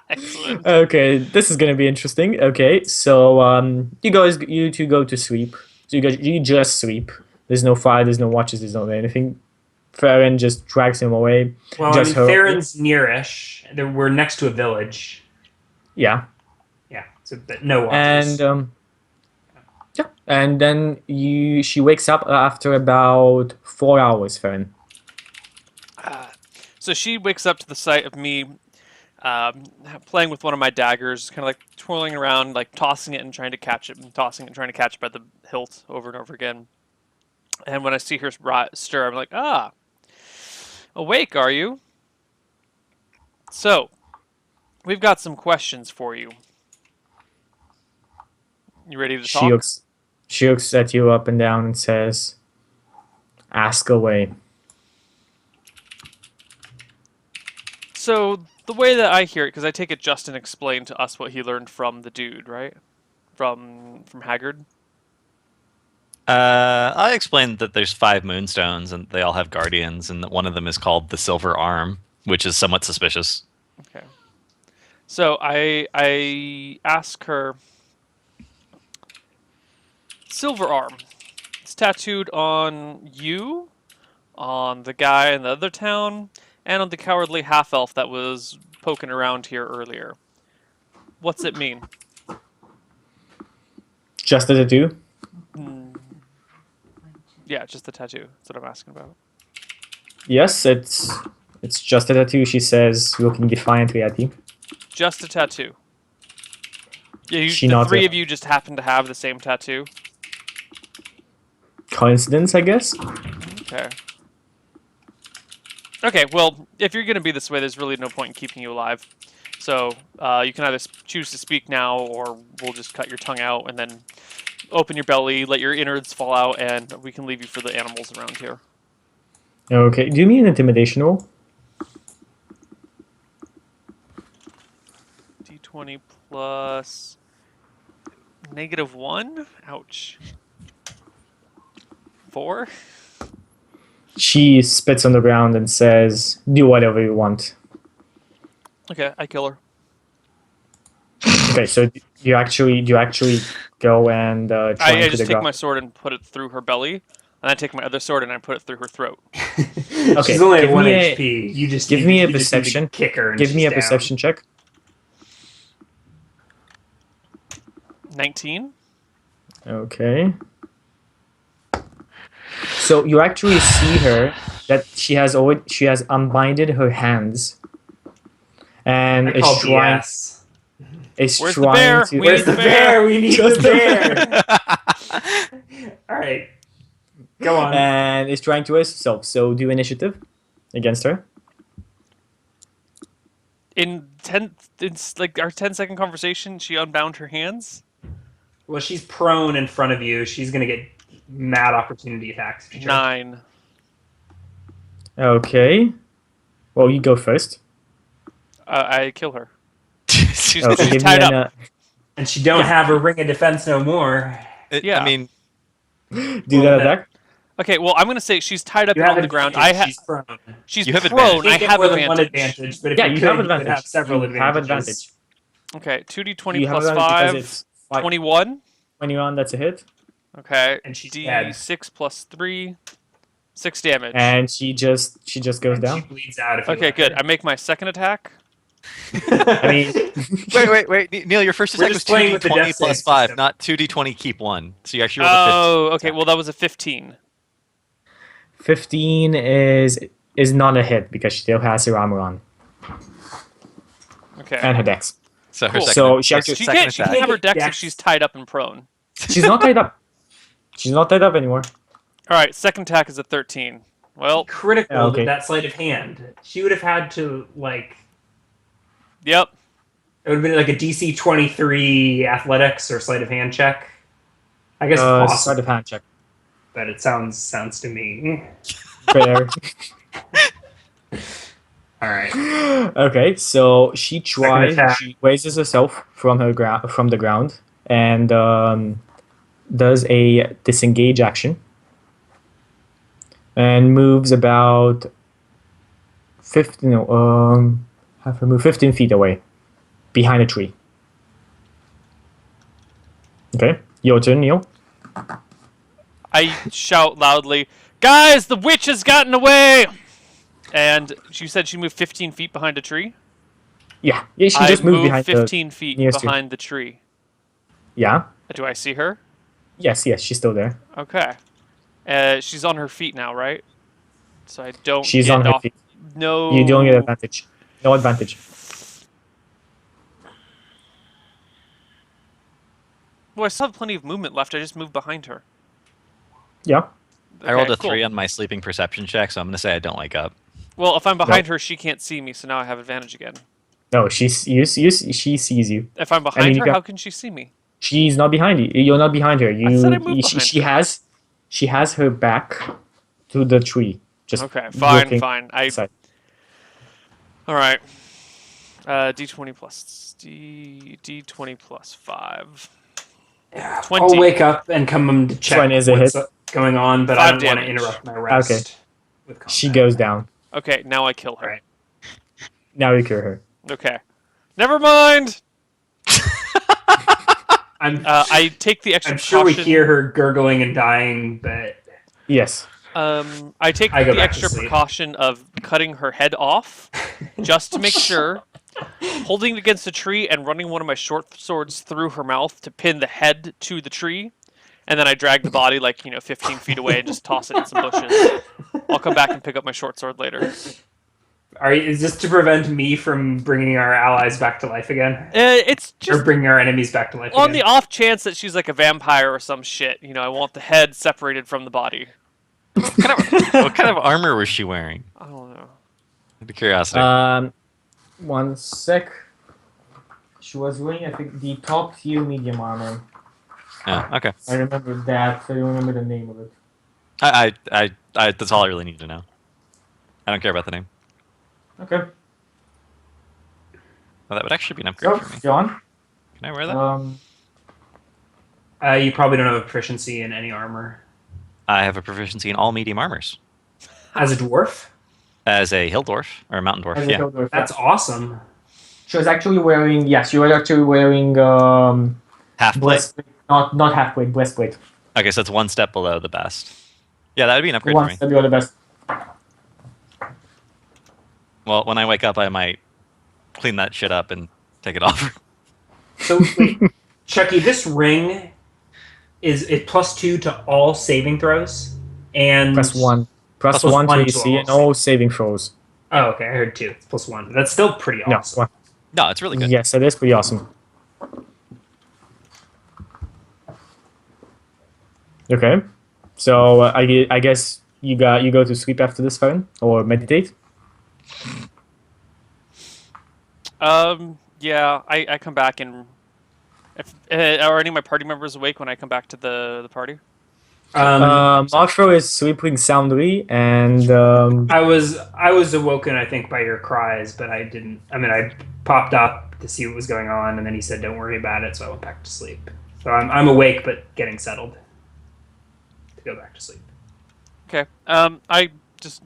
Excellent. Okay, this is gonna be interesting. Okay, so you two go to sleep. So you just sleep. There's no fire. There's no watches. There's no anything. Farron just drags him away. Well, Just I mean, her- Theron's nearish. We're next to a village. Yeah, Yeah, so but no watches. and yeah, and then she wakes up after about 4 hours, Farron. So she wakes up to the sight of me playing with one of my daggers, kind of like twirling around, like tossing it and trying to catch it, and tossing it and trying to catch it by the hilt over and over again. And when I see her stir, I'm like, awake, are you? So, we've got some questions for you. You ready to talk? She looks at you up and down and says, "Ask away." So, the way that I hear it, because I take it Justin explained to us what he learned from the dude, right? From Haggard. I explained that there's 5 moonstones and they all have guardians, and that one of them is called the Silver Arm, which is somewhat suspicious. Okay. So I ask her, Silver Arm. It's tattooed on you, on the guy in the other town, and on the cowardly half-elf that was poking around here earlier. What's it mean? Just a tattoo? Yeah, just the tattoo. That's what I'm asking about. Yes, it's just a tattoo, she says, looking defiantly at you. Just a tattoo. Yeah, She the nods three her- of you just happen to have the same tattoo. Coincidence, I guess? Okay. Okay, well, if you're going to be this way, there's really no point in keeping you alive. So you can either choose to speak now, or we'll just cut your tongue out and then open your belly, let your innards fall out, and we can leave you for the animals around here. Okay. Do you mean intimidation roll? D20 plus -1? Ouch. 4? She spits on the ground and says, "Do whatever you want." Okay, I kill her. Okay, so do you actually go and I try into just the take ground? my sword and put it through her belly, and I take my other sword and I put it through her throat. She's only at give 1 me a- HP. You just give need, me a you just need to perception. kick her and Give me she's a down. perception check. 19? Okay. So you actually see her that she has unbinded her hands and I call BS. is Where's the trying bear? to. We Where's need the the bear? We need Just the bear. All right, go on. And is trying to raise herself. So do initiative against her. It's like our 10-second conversation, she unbound her hands? Well, she's prone in front of you. She's gonna get mad opportunity attacks. If you try. 9. Okay. Well, you go first. I kill her. It- She's Okay, give me tied an. up. And she don't have her ring of defense no more. Yeah. I mean, Do that attack. Okay, well, I'm going to say she's tied up You and have on the ground. advantage. She's prone. She's You have prone. advantage. You I can't get have more than one advantage. advantage, but if Yeah, you you could, have you could advantage. have several You have advantages. advantage. Okay, 2d20 You have plus advantage 5. because it's 21. 21. That's a hit. Okay, And she's dead. d6 plus 3. 6 damage. And she just goes And down. she bleeds out if you Okay, let good. her. I make my second attack. I mean, wait, Neil, your first We're attack was just playing with the 2d20 death plus save 5, system. not 2d20 keep 1. So you actually rolled a 15. Oh, okay. Well, that was a 15. 15 is not a hit because she still has her armor on Okay. and her dex. So her Cool. second, So she her actually- She second can't attack. have her dex if Dex. she's tied up and prone. She's not tied up. She's not tied up anymore. All right, second attack is a 13. Well, Critical Okay. with that sleight of hand. She would have had to yep. It would have been like a DC 23 athletics or sleight of hand check. I guess it's Sleight possible, of hand check. but it sounds to me. Fair. All right. Okay, so she tries. attack. She raises herself from the ground and does a disengage action and moves about 15. No, have her move 15 feet away, behind a tree. Okay, your turn, Neil. I shout loudly, "Guys, the witch has gotten away!" And she said she moved 15 feet behind a tree. Yeah, she I just moved move behind 15 feet nearest tree. behind the tree. Yeah. Do I see her? Yes, she's still there. Okay. She's on her feet now, right? So I don't. She's get on her off. feet. No. You don't get advantage. No advantage. Well, I still have plenty of movement left. I just moved behind her. Yeah. I rolled a cool. 3 on my sleeping perception check, so I'm going to say I don't wake up. Well, if I'm behind her, she can't see me, so now I have advantage again. No, she sees you. If I'm behind mean, you her, got- how can she see me? She's not behind you. You're not behind her. You. said I moved she behind she has her back to the tree. Just Okay, fine, looking fine. aside. All right. D20 plus D20 plus 5. 20. I'll wake up and come to check 20 is a what's hit. going on, but 5 I don't want to damage. interrupt my rest. Okay. With She combat. goes down. Okay, now I kill her. Right. Now you cure her. Okay. Never mind. I'm I take the extra I'm sure we precaution. hear her gurgling and dying, but Yes. I take I go the back to extra sleep. precaution of cutting her head off, just to make sure, holding it against a tree and running one of my short swords through her mouth to pin the head to the tree, and then I drag the body 15 feet away and just toss it in some bushes. I'll come back and pick up my short sword later. is this to prevent me from bringing our allies back to life again? It's Or just bringing our enemies back to life on the again? off chance that she's like a vampire or some shit. I want the head separated from the body. What kind of armor was she wearing? I don't know. The curiosity. One sec. She was wearing, I think, the top tier medium armor. Okay. I remember that. I don't remember the name of it. That's all I really need to know. I don't care about the name. Okay. Well, that would actually be an upgrade So, for me. John. Can I wear that? You probably don't have a proficiency in any armor. I have a proficiency in all medium armors. As a dwarf? As a hill dwarf or a mountain dwarf, As a yeah. Hildorf, That's awesome. She was actually wearing. Yes, she was actually wearing Half plate. breastplate. Not half plate. Breastplate. Okay, so it's one step below the best. Yeah, that would be an upgrade for One me. step below the best. Well, when I wake up, I might clean that shit up and take it off. So wait, Chucky, this ring is it +2 to all saving throws? And Press 1. Press Plus 1 1 to to AC all and all saving throws. Oh, okay, I heard 2. It's +1. That's still pretty No, awesome. 1. No, it's really good. Yes, it is pretty awesome. Okay, so I guess you go to sleep after this, Farron, or meditate. Yeah, I come back and if are any of my party members awake when I come back to the party? Marshall is sleeping soundly, and I was awoken, I think, by your cries, but I didn't. I mean, I popped up to see what was going on, and then he said, "Don't worry about it," so I went back to sleep. So I'm awake, but getting settled to go back to sleep. Okay. I just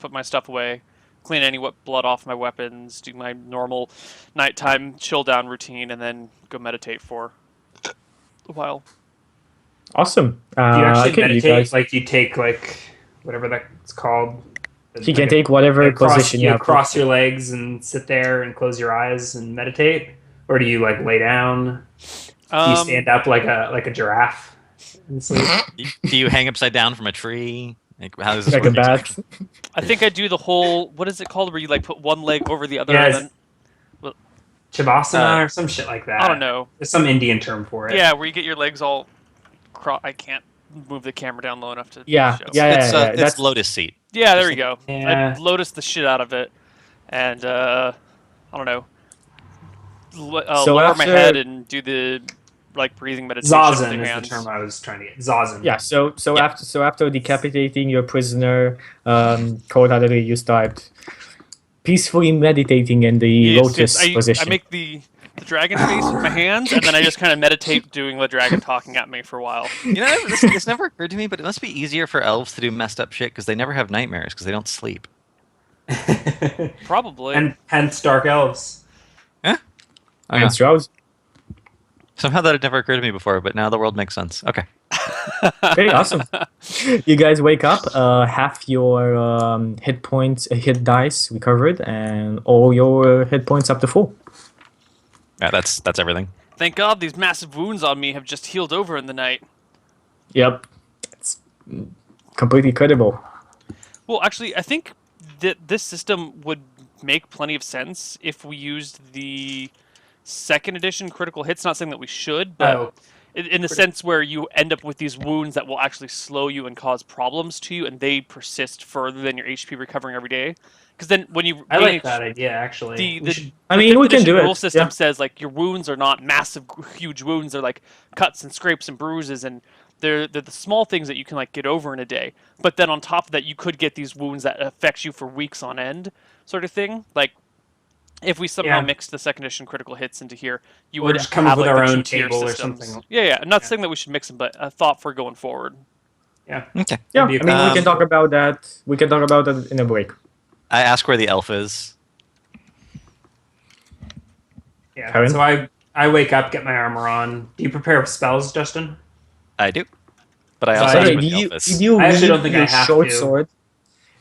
put my stuff away, clean any blood off my weapons, do my normal nighttime chill down routine, and then go meditate for a while. awesome. Do you actually okay, meditate? you guys. Like you take whatever that's called. He can take whatever position you have. Cross your legs and sit there and close your eyes and meditate, or do you like lay down? Do you stand up like a giraffe and sleep? Do you hang upside down from a tree? Like, how does this Like a work bat. exactly? I think I do the whole, what is it called, where you like put one leg over the other Yeah, and then Shavasana or some shit like that. I don't know. There's some Indian term for it. Yeah, where you get your legs all I can't move the camera down low enough to Yeah, show. yeah. It's That's lotus seat. Yeah, there you go. Yeah. I lotus the shit out of it, and I don't know, So lower my after- head and do the breathing meditation with Zazen the is hands. the term I was trying to get. Zazen. yeah. So Yeah. after decapitating your prisoner, cold-heartedly you start peacefully meditating in the Yes, lotus yes. position. I make the dragon face with my hands, and then I just kind of meditate doing the dragon talking at me for a while. You know, this never occurred to me, but it must be easier for elves to do messed up shit because they never have nightmares because they don't sleep. Probably. And hence dark elves. Yeah. And Strauss. Somehow that had never occurred to me before, but now the world makes sense. Okay. Okay, awesome. You guys wake up, half your hit points, hit dice recovered, and all your hit points up to full. Yeah, that's everything. Thank God these massive wounds on me have just healed over in the night. Yep, it's completely credible. Well, actually, I think that this system would make plenty of sense if we used the second edition critical hits. Not saying that we should, but Oh, in the sense where you end up with these wounds that will actually slow you and cause problems to you, and they persist further than your HP recovering every day. Because then when you I gain like that idea actually. the- We the- should- I mean, we fifth can edition do rule it. system Yeah. says like your wounds are not massive, huge wounds. They're like cuts and scrapes and bruises, and they're the small things that you can like get over in a day. But then on top of that, you could get these wounds that affects you for weeks on end, sort of thing. Like if we somehow Yeah. mix the second edition critical hits into here, you Or would just come have up with like, our the own two-tier table or systems. something. Yeah. I'm not Yeah. saying that we should mix them, but a thought for going forward. Yeah. Okay. Yeah, I That'd mean, be we can talk about that. We can talk about that in a break. I ask where the elf is. Yeah. Karen? So I wake up, get my armor on. Do you prepare spells, Justin? I do. But I So also I- ask Okay, where did the you elf is. did you I actually leave don't think I your have short to. sword?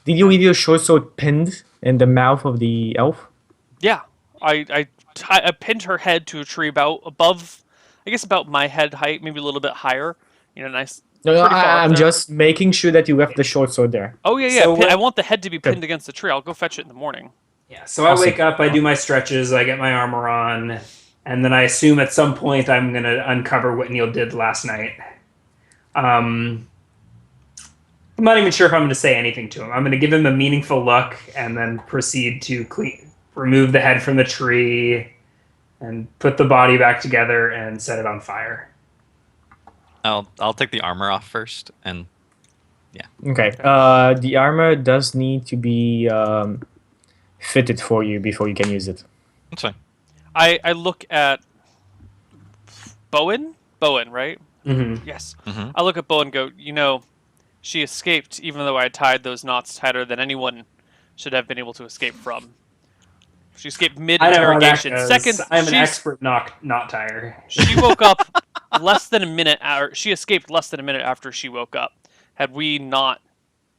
Did you leave your short sword pinned in the mouth of the elf? Yeah, I pinned her head to a tree above, I guess about my head height, maybe a little bit higher. Nice. No, Pretty far up I'm there. just making sure that you left the short sword there. Oh yeah. So I what- want the head to be pinned against the tree. I'll go fetch it in the morning. Yeah. So I Awesome. wake up, I do my stretches, I get my armor on, and then I assume at some point I'm gonna uncover what Neil did last night. I'm not even sure if I'm going to say anything to him. I'm going to give him a meaningful look and then proceed to remove the head from the tree and put the body back together and set it on fire. I'll take the armor off first, and Okay. The armor does need to be fitted for you before you can use it. that's fine. I look at Bowen. Bowen, right? Mm-hmm. Yes. Mm-hmm. I look at Bowen and go, she escaped even though I tied those knots tighter than anyone should have been able to escape from. She escaped I know how that mid-interrogation. goes. Second, I'm an expert knot tire. she woke up less than a minute, or she escaped less than a minute after she woke up. Had we not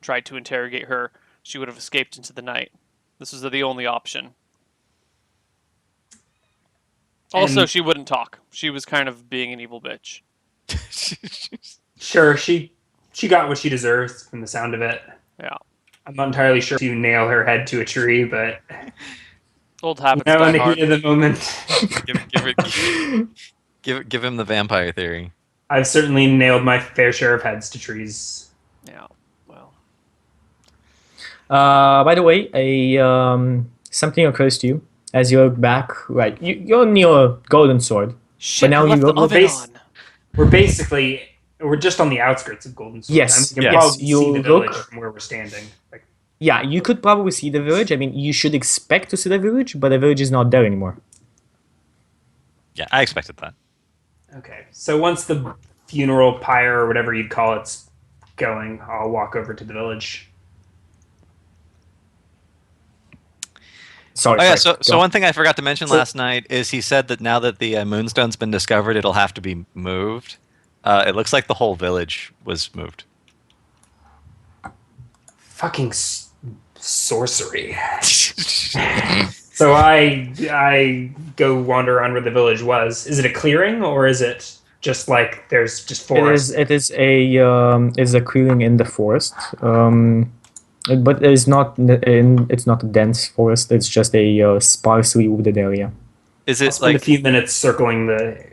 tried to interrogate her, she would have escaped into the night. This was the only option. Also, And she wouldn't talk. She was kind of being an evil bitch. sure, she got what she deserves from the sound of it. Yeah. I'm not entirely sure to nail her head to a tree, but Old habits in die the hard. heat of the moment, give him the vampire theory. I've certainly nailed my fair share of heads to trees. Yeah. Well. By the way, something occurs to you as you look back. Right, you're near a golden sword. Shit, now I left you the go- oven base- on. We're just on the outskirts of Golden Sword. Yes, I mean, you can yes, probably you see the village look- from where we're standing. Like, Yeah, you could probably see the village. I mean, you should expect to see the village, but the village is not there anymore. Yeah, I expected that. okay, so once the funeral pyre or whatever you'd call it's going, I'll walk over to the village. Sorry. Oh yeah, sorry. so Go. one thing I forgot to mention So- last night is he said that now that the moonstone's been discovered, it'll have to be moved. It looks like the whole village was moved. Fucking sorcery. So I go wander around where the village was. Is it a clearing or is it just like there's just forest? It is a clearing in the forest. But it's not a dense forest. It's just a sparsely wooded area. Is I'll it spend a like? few minutes circling the.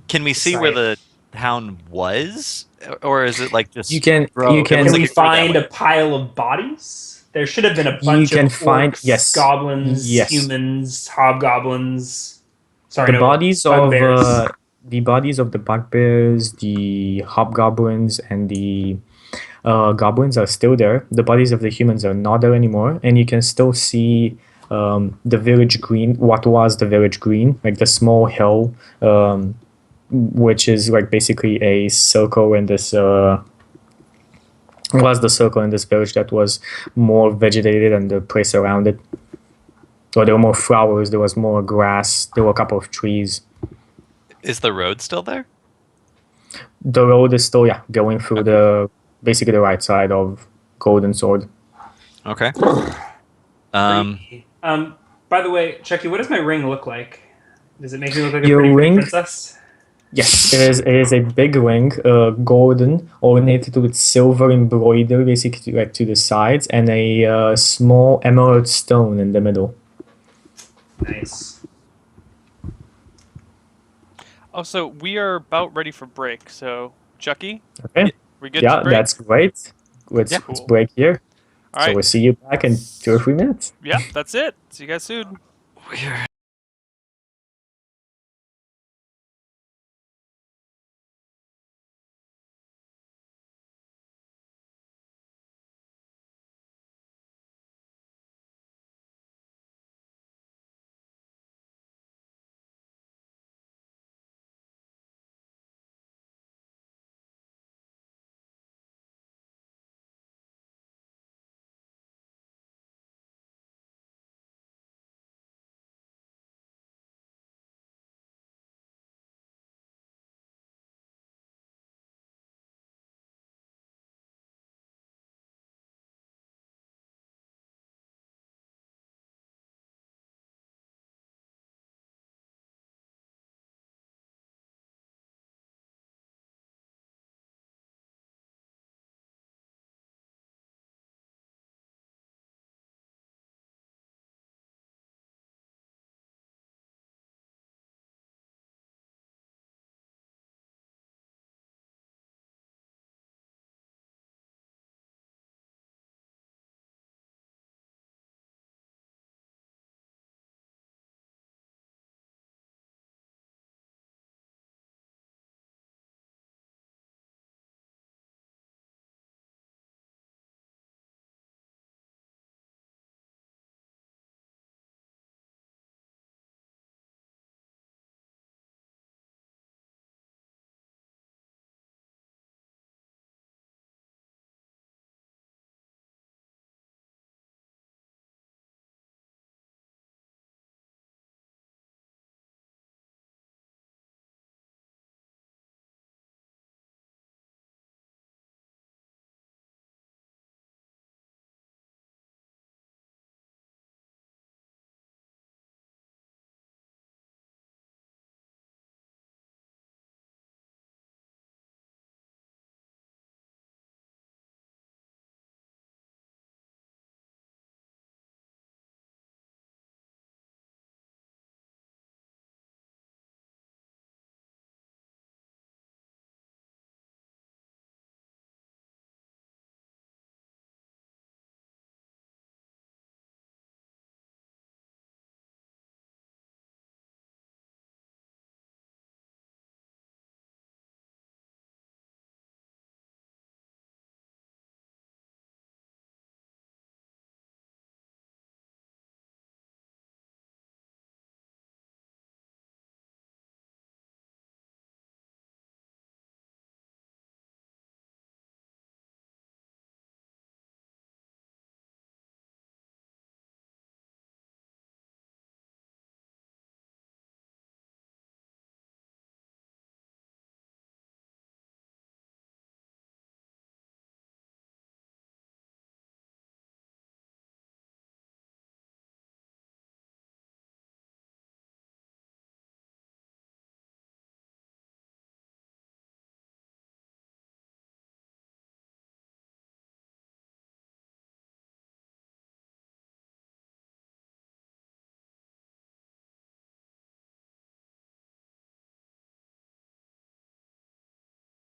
Can we see where site. the town was, or is it like just? You can- grow- you it can- looks Can like we it grew that find way. a pile of bodies? There should have been a bunch can of find- orcs, yes. goblins, Yes. humans, hobgoblins. Sorry, The no, bodies bugbears. of the bugbears, the hobgoblins, and the goblins are still there. The bodies of the humans are not there anymore, and you can still see the village green. What was the village green? Like the small hill, which is like basically a circle in this. Was the circle in this village that was more vegetated and the place around it. So there were more flowers, there was more grass, there were a couple of trees. Is the road still there? The road is still going through basically the right side of Golden Sword. Okay. By the way, Chucky, what does my ring look like? Does it make me look like a Your pretty ring? princess? Yes, it is a big ring, golden, ornamented with silver embroidery basically like to the sides, and a small emerald stone in the middle. Nice. Also, we are about ready for break. So, Chucky, Okay. we good Yeah, to break? that's great. Let's Cool. break here. All So right. we'll see you back in 2 or 3 minutes. Yeah, that's it. See you guys soon. We're